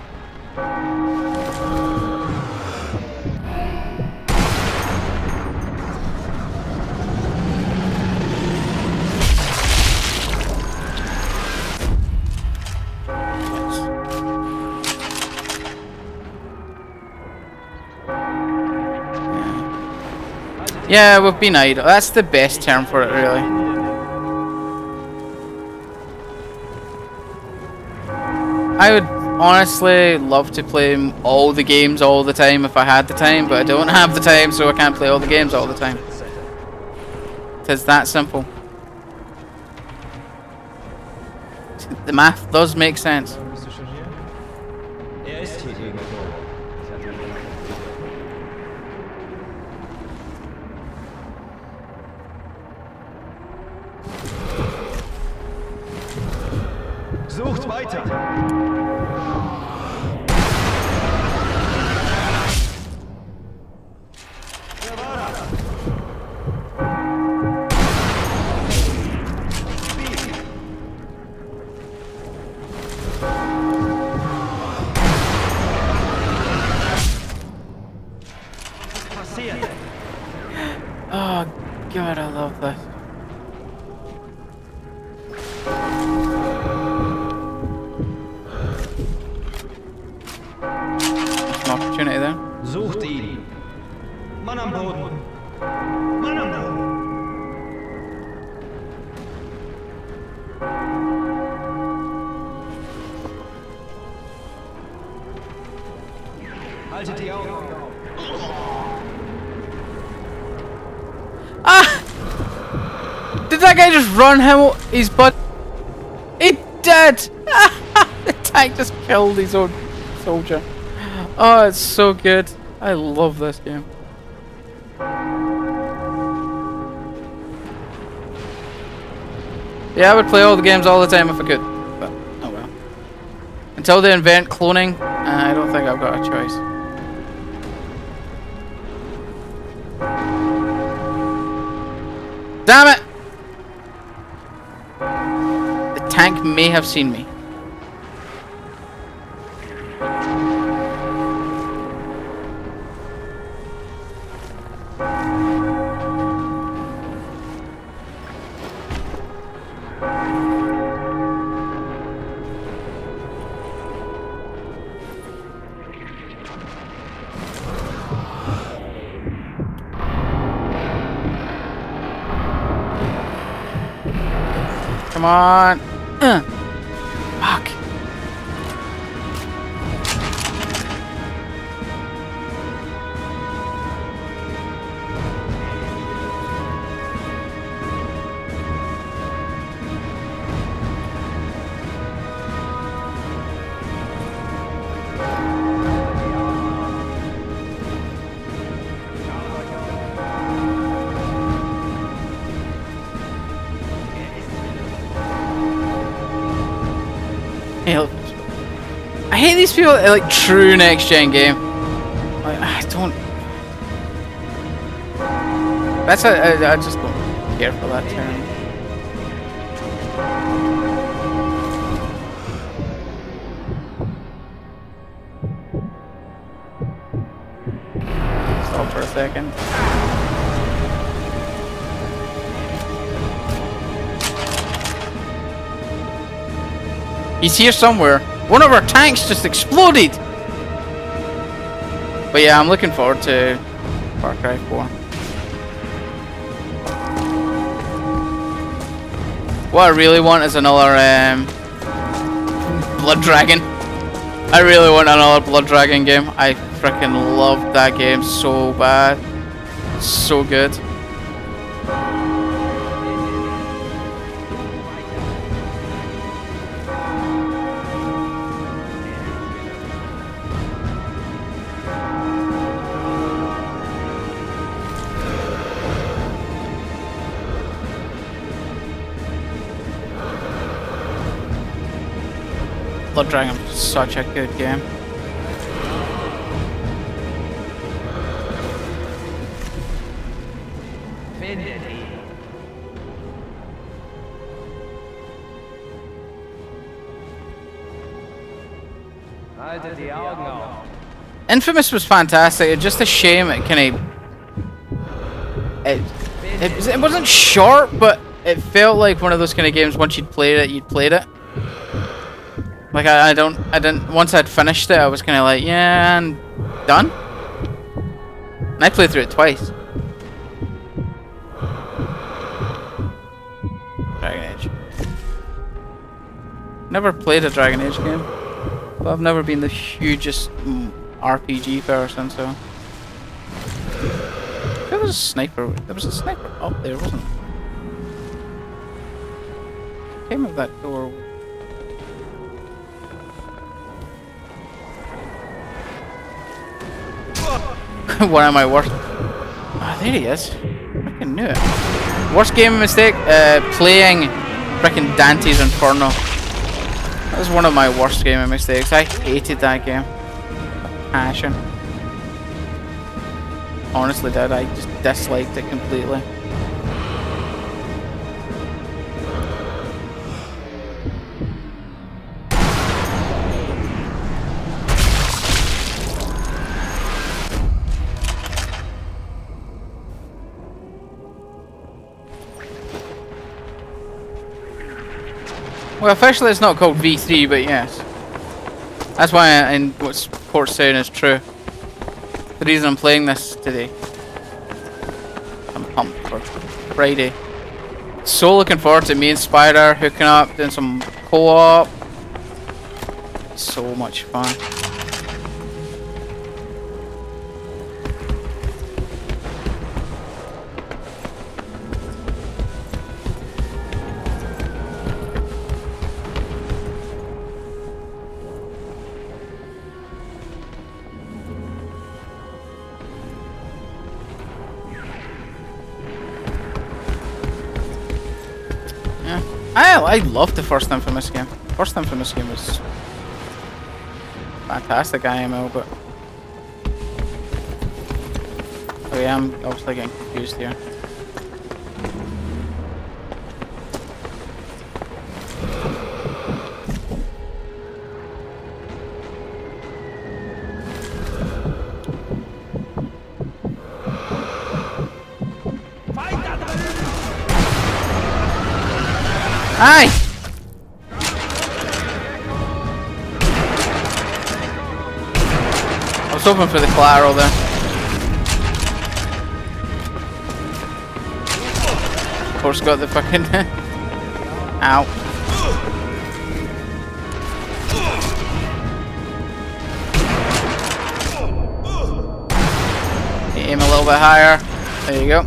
Yeah, we've been idle. That's the best term for it, really. I would honestly love to play all the games all the time if I had the time, but I don't have the time, so I can't play all the games all the time. It's that simple. The math does make sense. Sucht weiter! Oh God, I love this. Opportunity there. Sucht ihn! Mann am Boden! Mann am Boden! Haltet die Augen auf! Ah! Did that guy just run him his butt? He did! The tank just killed his own soldier. Oh, it's so good. I love this game. Yeah, I would play all the games all the time if I could. But, oh well. Until they invent cloning, I don't think I've got a choice. Damn it! The tank may have seen me. Come on. Fuck. I hate these people that like true next gen game. Like, I don't. That's I just don't care for that term. Stop for a second. He's here somewhere. One of our tanks just exploded! But yeah, I'm looking forward to Far Cry 4. What I really want is another Blood Dragon. I really want another Blood Dragon game. I freaking loved that game so bad. So good. Blood Dragon is such a good game. Infamous was fantastic. It's just a shame it kind of it wasn't short, but it felt like one of those kind of games. Once you'd played it. Like I didn't. Once I'd finished it, I was kind of like, yeah, and done. And I played through it twice. Dragon Age. Never played a Dragon Age game, but I've never been the hugest RPG person, so. There was a sniper. There was a sniper up there, wasn't there? Came out that door. One of my worst. Ah, there he is. Freaking knew it. Worst game mistake? Playing freaking Dante's Inferno. That was one of my worst gaming mistakes. I hated that game. Passion. Honestly, did. I just disliked it completely. Well, officially it's not called V3, but yes. That's why and what Port's saying is true. The reason I'm playing this today. I'm pumped for Friday. So looking forward to me and Spider hooking up, doing some co-op. So much fun. I loved the first Infamous game. First Infamous game was fantastic IMO, but oh yeah, I'm obviously getting confused here. Aye! I was hoping for the collateral there. Of course, got the fucking. Ow. Aim a little bit higher. There you go.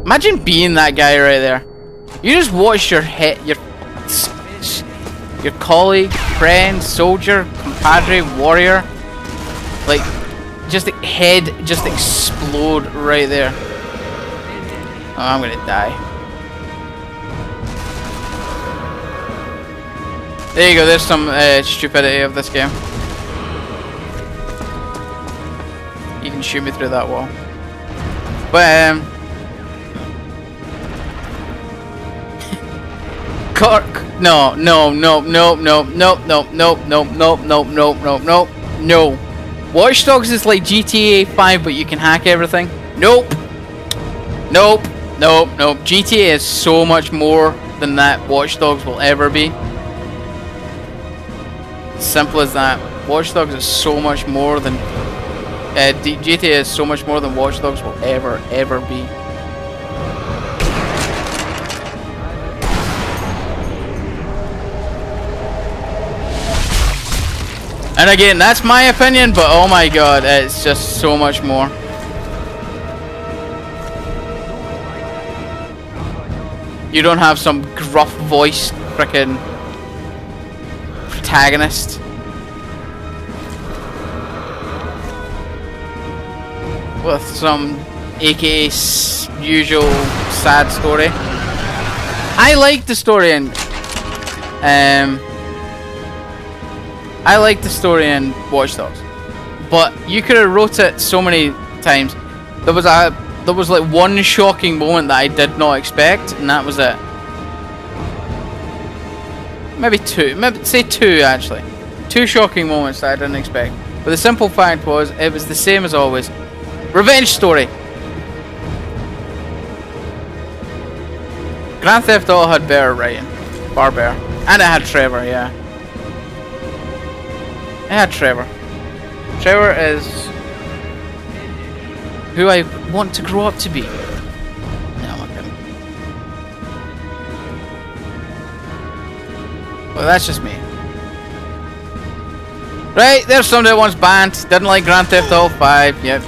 Imagine being that guy right there. You just watch your colleague, friend, soldier, compadre, warrior, like, just the head just explode right there. Oh, I'm gonna die. There you go, there's some stupidity of this game. You can shoot me through that wall. But, no. Watch Dogs is like GTA 5, but you can hack everything. Nope. GTA is so much more than that Watch Dogs will ever be. Simple as that. Watch Dogs is so much more than GTA is so much more than Watch Dogs will ever be. And again, that's my opinion, but oh my god, it's just so much more. You don't have some gruff voiced frickin' protagonist. With some aka usual sad story. I like the story in I like the story in Watch Dogs, but you could have wrote it so many times. There was like one shocking moment that I did not expect, and that was it. Maybe two, maybe say two actually. Two shocking moments that I didn't expect. But the simple fact was, it was the same as always. Revenge story. Grand Theft Auto had better writing, far better, and it had Trevor, yeah. It had Trevor. Trevor is who I want to grow up to be. No, I'm kidding. Well, that's just me. Right, there's somebody that wants banned. Didn't like Grand Theft Auto 5. Yep.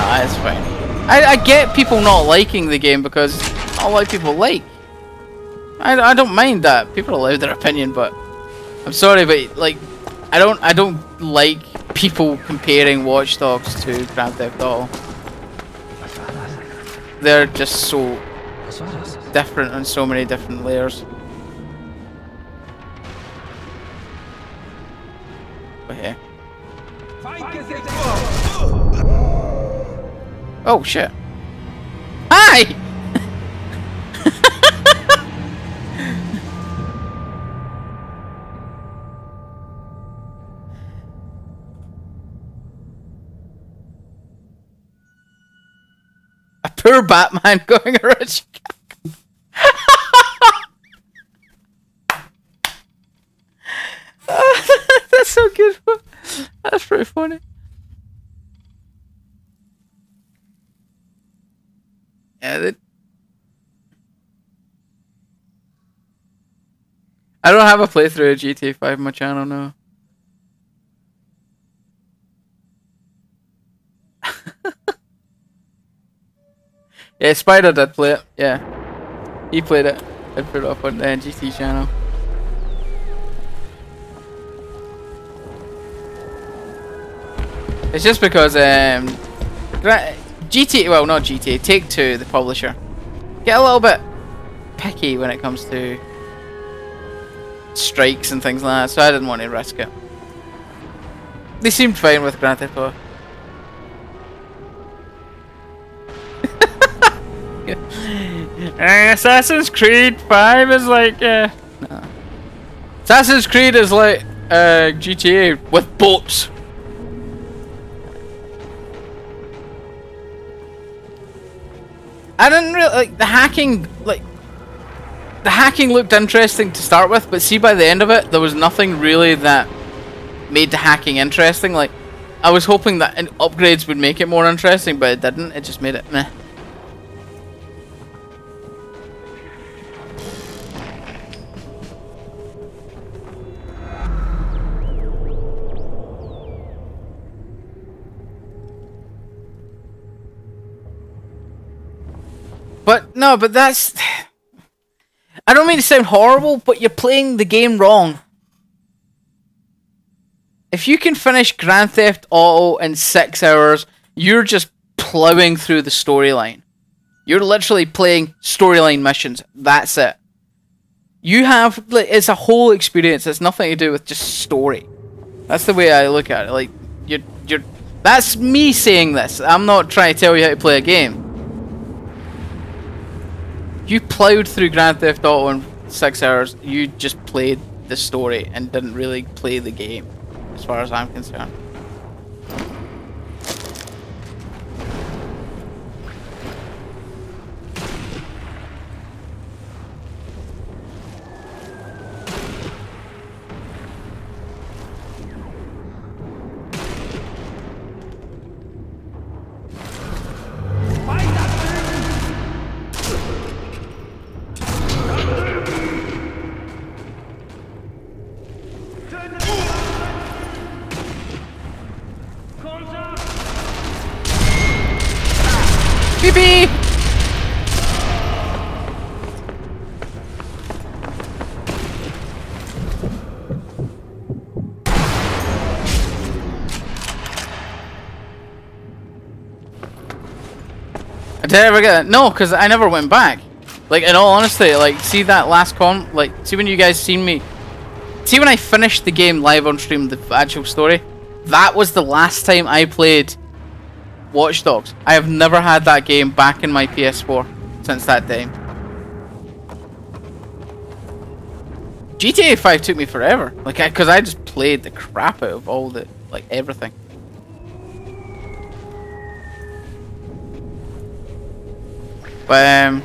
That's fine. I get people not liking the game because not a lot of people like. I don't mind that. People allow their opinion, but I'm sorry, but like I don't like people comparing Watch Dogs to Grand Theft Auto. They're just so different on so many different layers. But yeah. Oh shit. Hi! A poor Batman going around Chicago. That's so good. That's pretty funny. Yeah, I don't have a playthrough of GTA 5 on my channel now. Yeah, Spider did play it. Yeah, he played it. I put it up on the NGT channel. It's just because GTA, well not GTA, Take-Two, the publisher, get a little bit picky when it comes to strikes and things like that, so I didn't want to risk it. They seemed fine with Grand Theft Auto. Assassin's Creed 5 is like no. Assassin's Creed is like GTA with boats. I didn't really like the hacking. Like the hacking looked interesting to start with, but see by the end of it, there was nothing really that made the hacking interesting. Like I was hoping that upgrades would make it more interesting, but it didn't. It just made it meh. But no, but that's... I don't mean to sound horrible, but you're playing the game wrong. If you can finish Grand Theft Auto in 6 hours, you're just plowing through the storyline. You're literally playing storyline missions. That's it. You have, like, it's a whole experience. It's nothing to do with just story. That's the way I look at it. Like, you're. That's me saying this. I'm not trying to tell you how to play a game. You plowed through Grand Theft Auto in 6 hours. You just played the story and didn't really play the game, as far as I'm concerned. Beep. Did I ever get it? No, because I never went back. Like, in all honesty, like, see that last like, see when you guys seen me, see when I finished the game live on stream, the actual story, that was the last time I played Watch Dogs. I have never had that game back in my PS4 since that time. GTA 5 took me forever, like, because I just played the crap out of all the, like, everything. But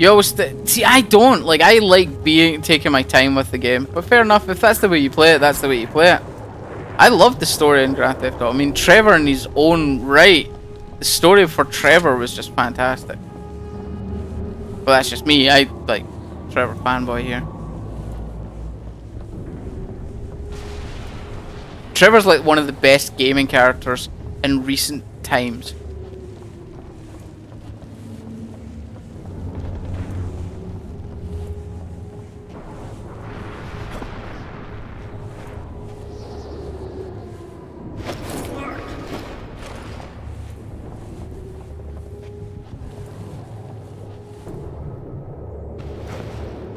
you always see, I don't like. I like taking my time with the game. But fair enough. If that's the way you play it, that's the way you play it. I love the story in Grand Theft Auto. I mean, Trevor in his own right, the story for Trevor was just fantastic. But that's just me. I like Trevor fanboy here. Trevor's like one of the best gaming characters in recent times.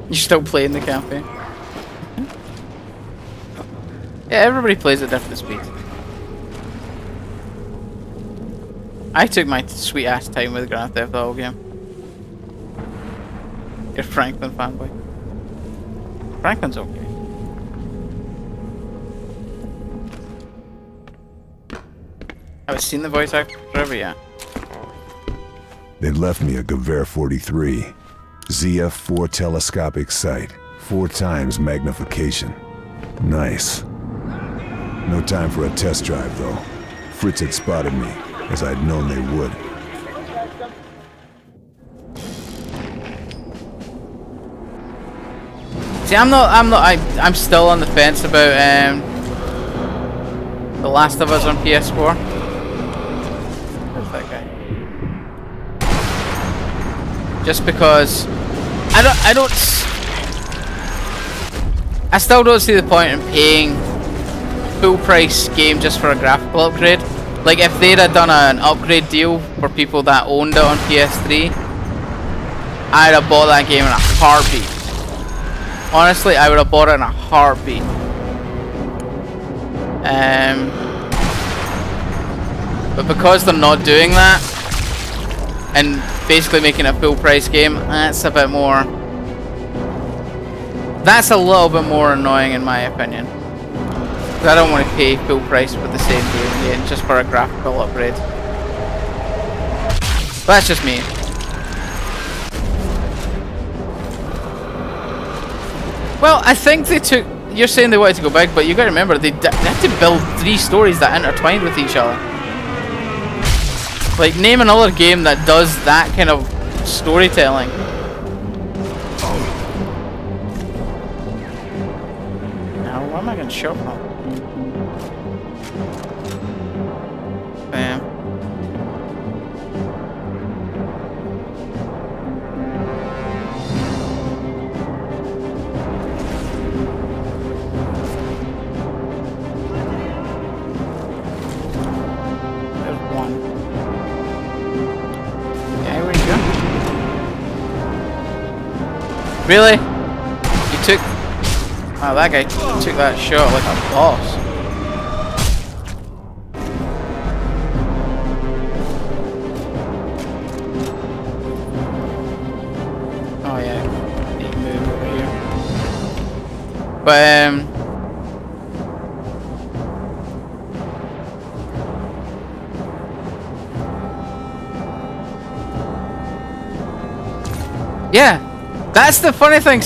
You're still playing the campaign? Yeah, everybody plays at different speeds. I took my sweet ass time with the Grand Theft Auto game. You're Franklin fanboy. Franklin's okay. Have I seen the voice actor forever? Yeah. They left me a Gewehr 43. ZF-4 telescopic sight. 4 times magnification. Nice. No time for a test drive, though. Fritz had spotted me, as I'd known they would. See, I'm still on the fence about The Last of Us on PS4. Where's that guy? Just because I still don't see the point in paying full price game just for a graphical upgrade. Like, if they'd have done an upgrade deal for people that owned it on PS3, I'd have bought that game in a heartbeat. Honestly, I would have bought it in a heartbeat. But because they're not doing that and basically making a full price game, that's a bit more. That's a little bit more annoying in my opinion. I don't want to pay full price for the same game again just for a graphical upgrade. But that's just me. Well, I think they took. You're saying they wanted to go big, but you got to remember they had to build 3 stories that intertwined with each other. Like, name another game that does that kind of storytelling. Now, where am I getting shot from? Bam. There's one. Really? You took... Wow, that guy took that shot like a boss. Oh yeah, he can move over here. But yeah, that's the funny thing,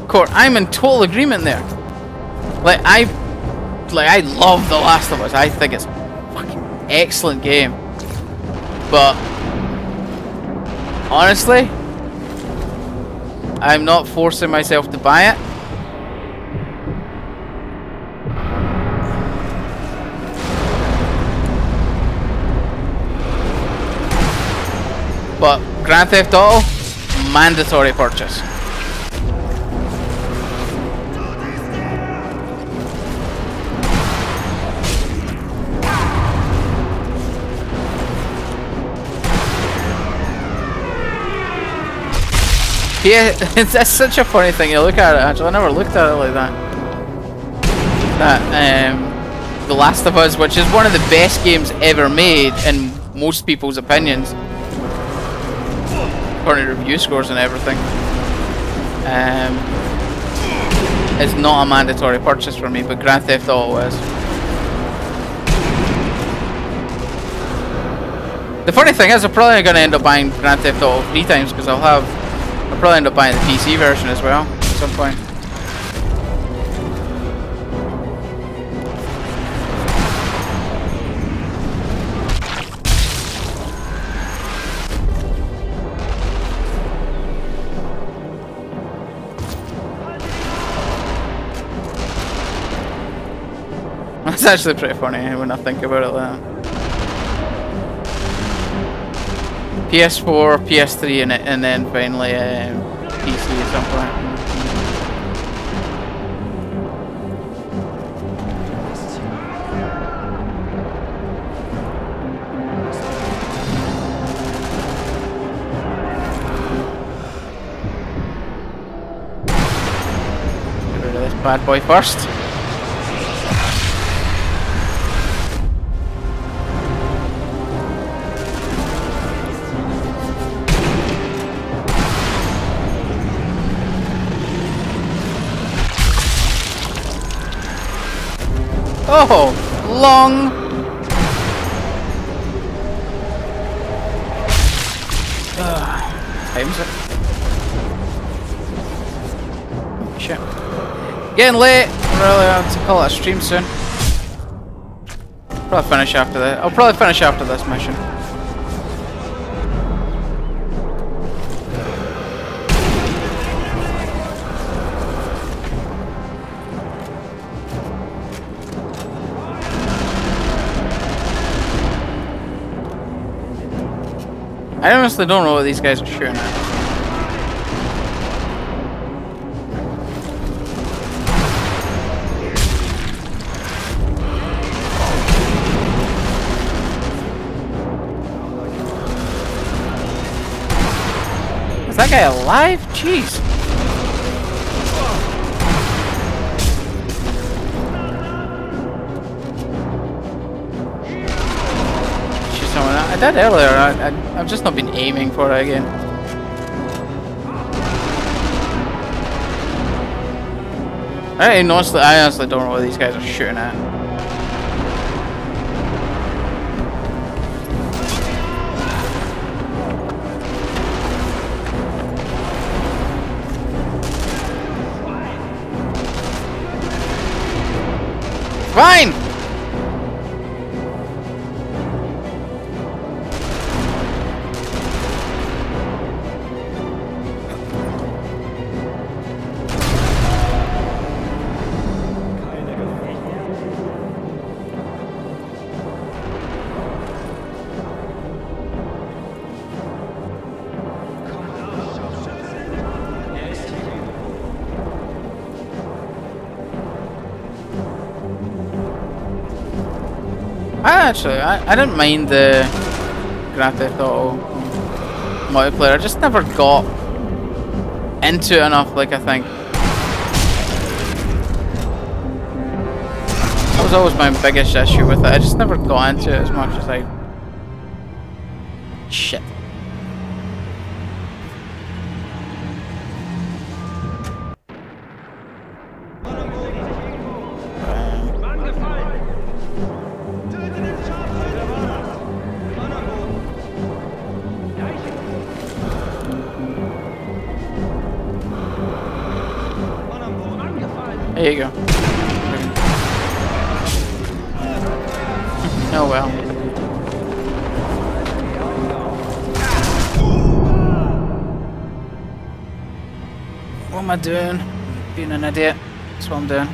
Court. I'm in total agreement there. Like I love The Last of Us. I think it's a fucking excellent game. But honestly, I'm not forcing myself to buy it. But Grand Theft Auto, mandatory purchase. Yeah, that's such a funny thing. You look at it. Actually, I never looked at it like that. The Last of Us, which is one of the best games ever made in most people's opinions, according to review scores and everything, is not a mandatory purchase for me, but Grand Theft Auto is. The funny thing is, I'm probably going to end up buying Grand Theft Auto 3 times because I'll probably end up buying the PC version as well at some point. That's actually pretty funny when I think about it like that. PS4, PS3, and then finally PC at some point. Get rid of this bad boy first. Oh, long. Times it. Shit. Getting late. Really have to call it a stream soon. Probably finish after this. I'll probably finish after this mission. I honestly don't know what these guys are shooting at. Is that guy alive? Jeez. I did earlier, I've just not been aiming for it again. I honestly don't know what these guys are shooting at. Fine! I didn't mind the Grand Theft Auto multiplayer. I just never got into it enough, like I think. That was always my biggest issue with it. I just never got into it as much as I... Shit. There you go. Oh well. What am I doing? Being an idiot. That's what I'm doing.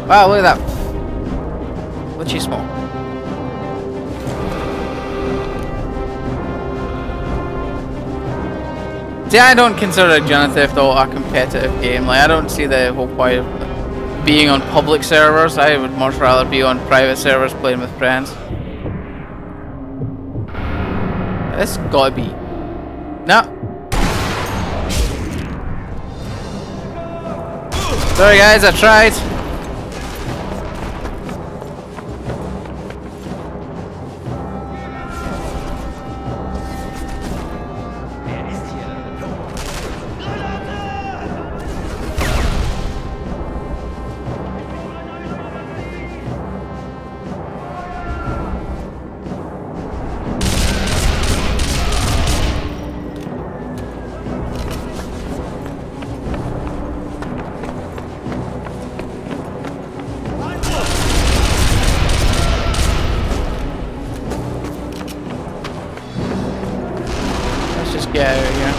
Wow, look at that. Glitchy small. See, I don't consider Grand Theft Auto a competitive game. Like, I don't see the whole point of being on public servers. I would much rather be on private servers playing with friends. This gotta be. No. Sorry guys, I tried. Get out of here.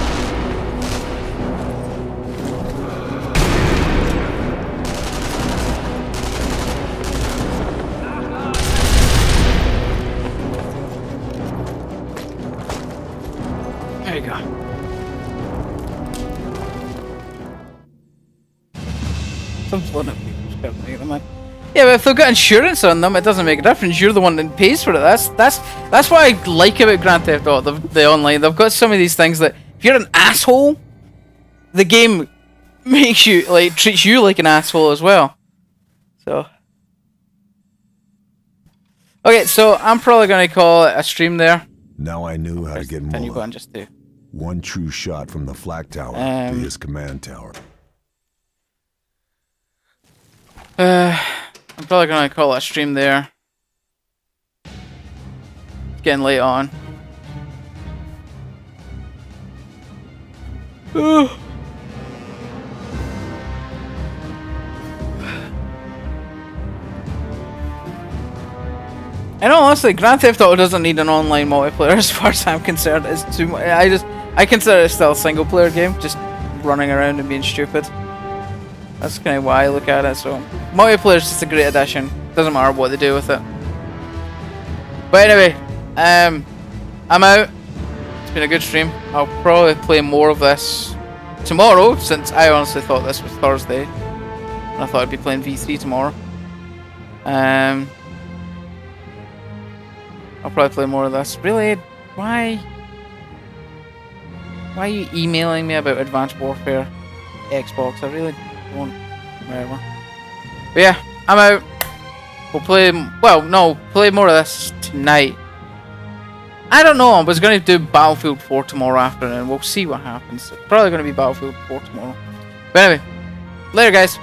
There you go. Some flood up people's company, am I? Yeah, but if they've got insurance on them, it doesn't make a difference. You're the one that pays for it. That's what I like about Grand Theft Auto, the online. They've got some of these things that if you're an asshole, the game makes you treats you like an asshole as well. So okay, so I'm probably gonna call it a stream there. Now I knew how to get Mullah. Just do one true shot from the flak tower to his command tower. I'm probably gonna call it a stream there. It's getting late on. And honestly, Grand Theft Auto doesn't need an online multiplayer as far as I'm concerned. It's too much. I consider it still a single player game, just running around and being stupid. That's kind of why I look at it. So multiplayer is just a great addition. Doesn't matter what they do with it. But anyway, I'm out. It's been a good stream. I'll probably play more of this tomorrow, since I honestly thought this was Thursday. And I thought I'd be playing V3 tomorrow. I'll probably play more of this. Really? Why are you emailing me about Advanced Warfare Xbox? I really don't. Whatever. But yeah, I'm out. We'll play. Well, no, play more of this tonight. I don't know. I was going to do Battlefield 4 tomorrow afternoon. We'll see what happens. It's probably going to be Battlefield 4 tomorrow. But anyway, later, guys.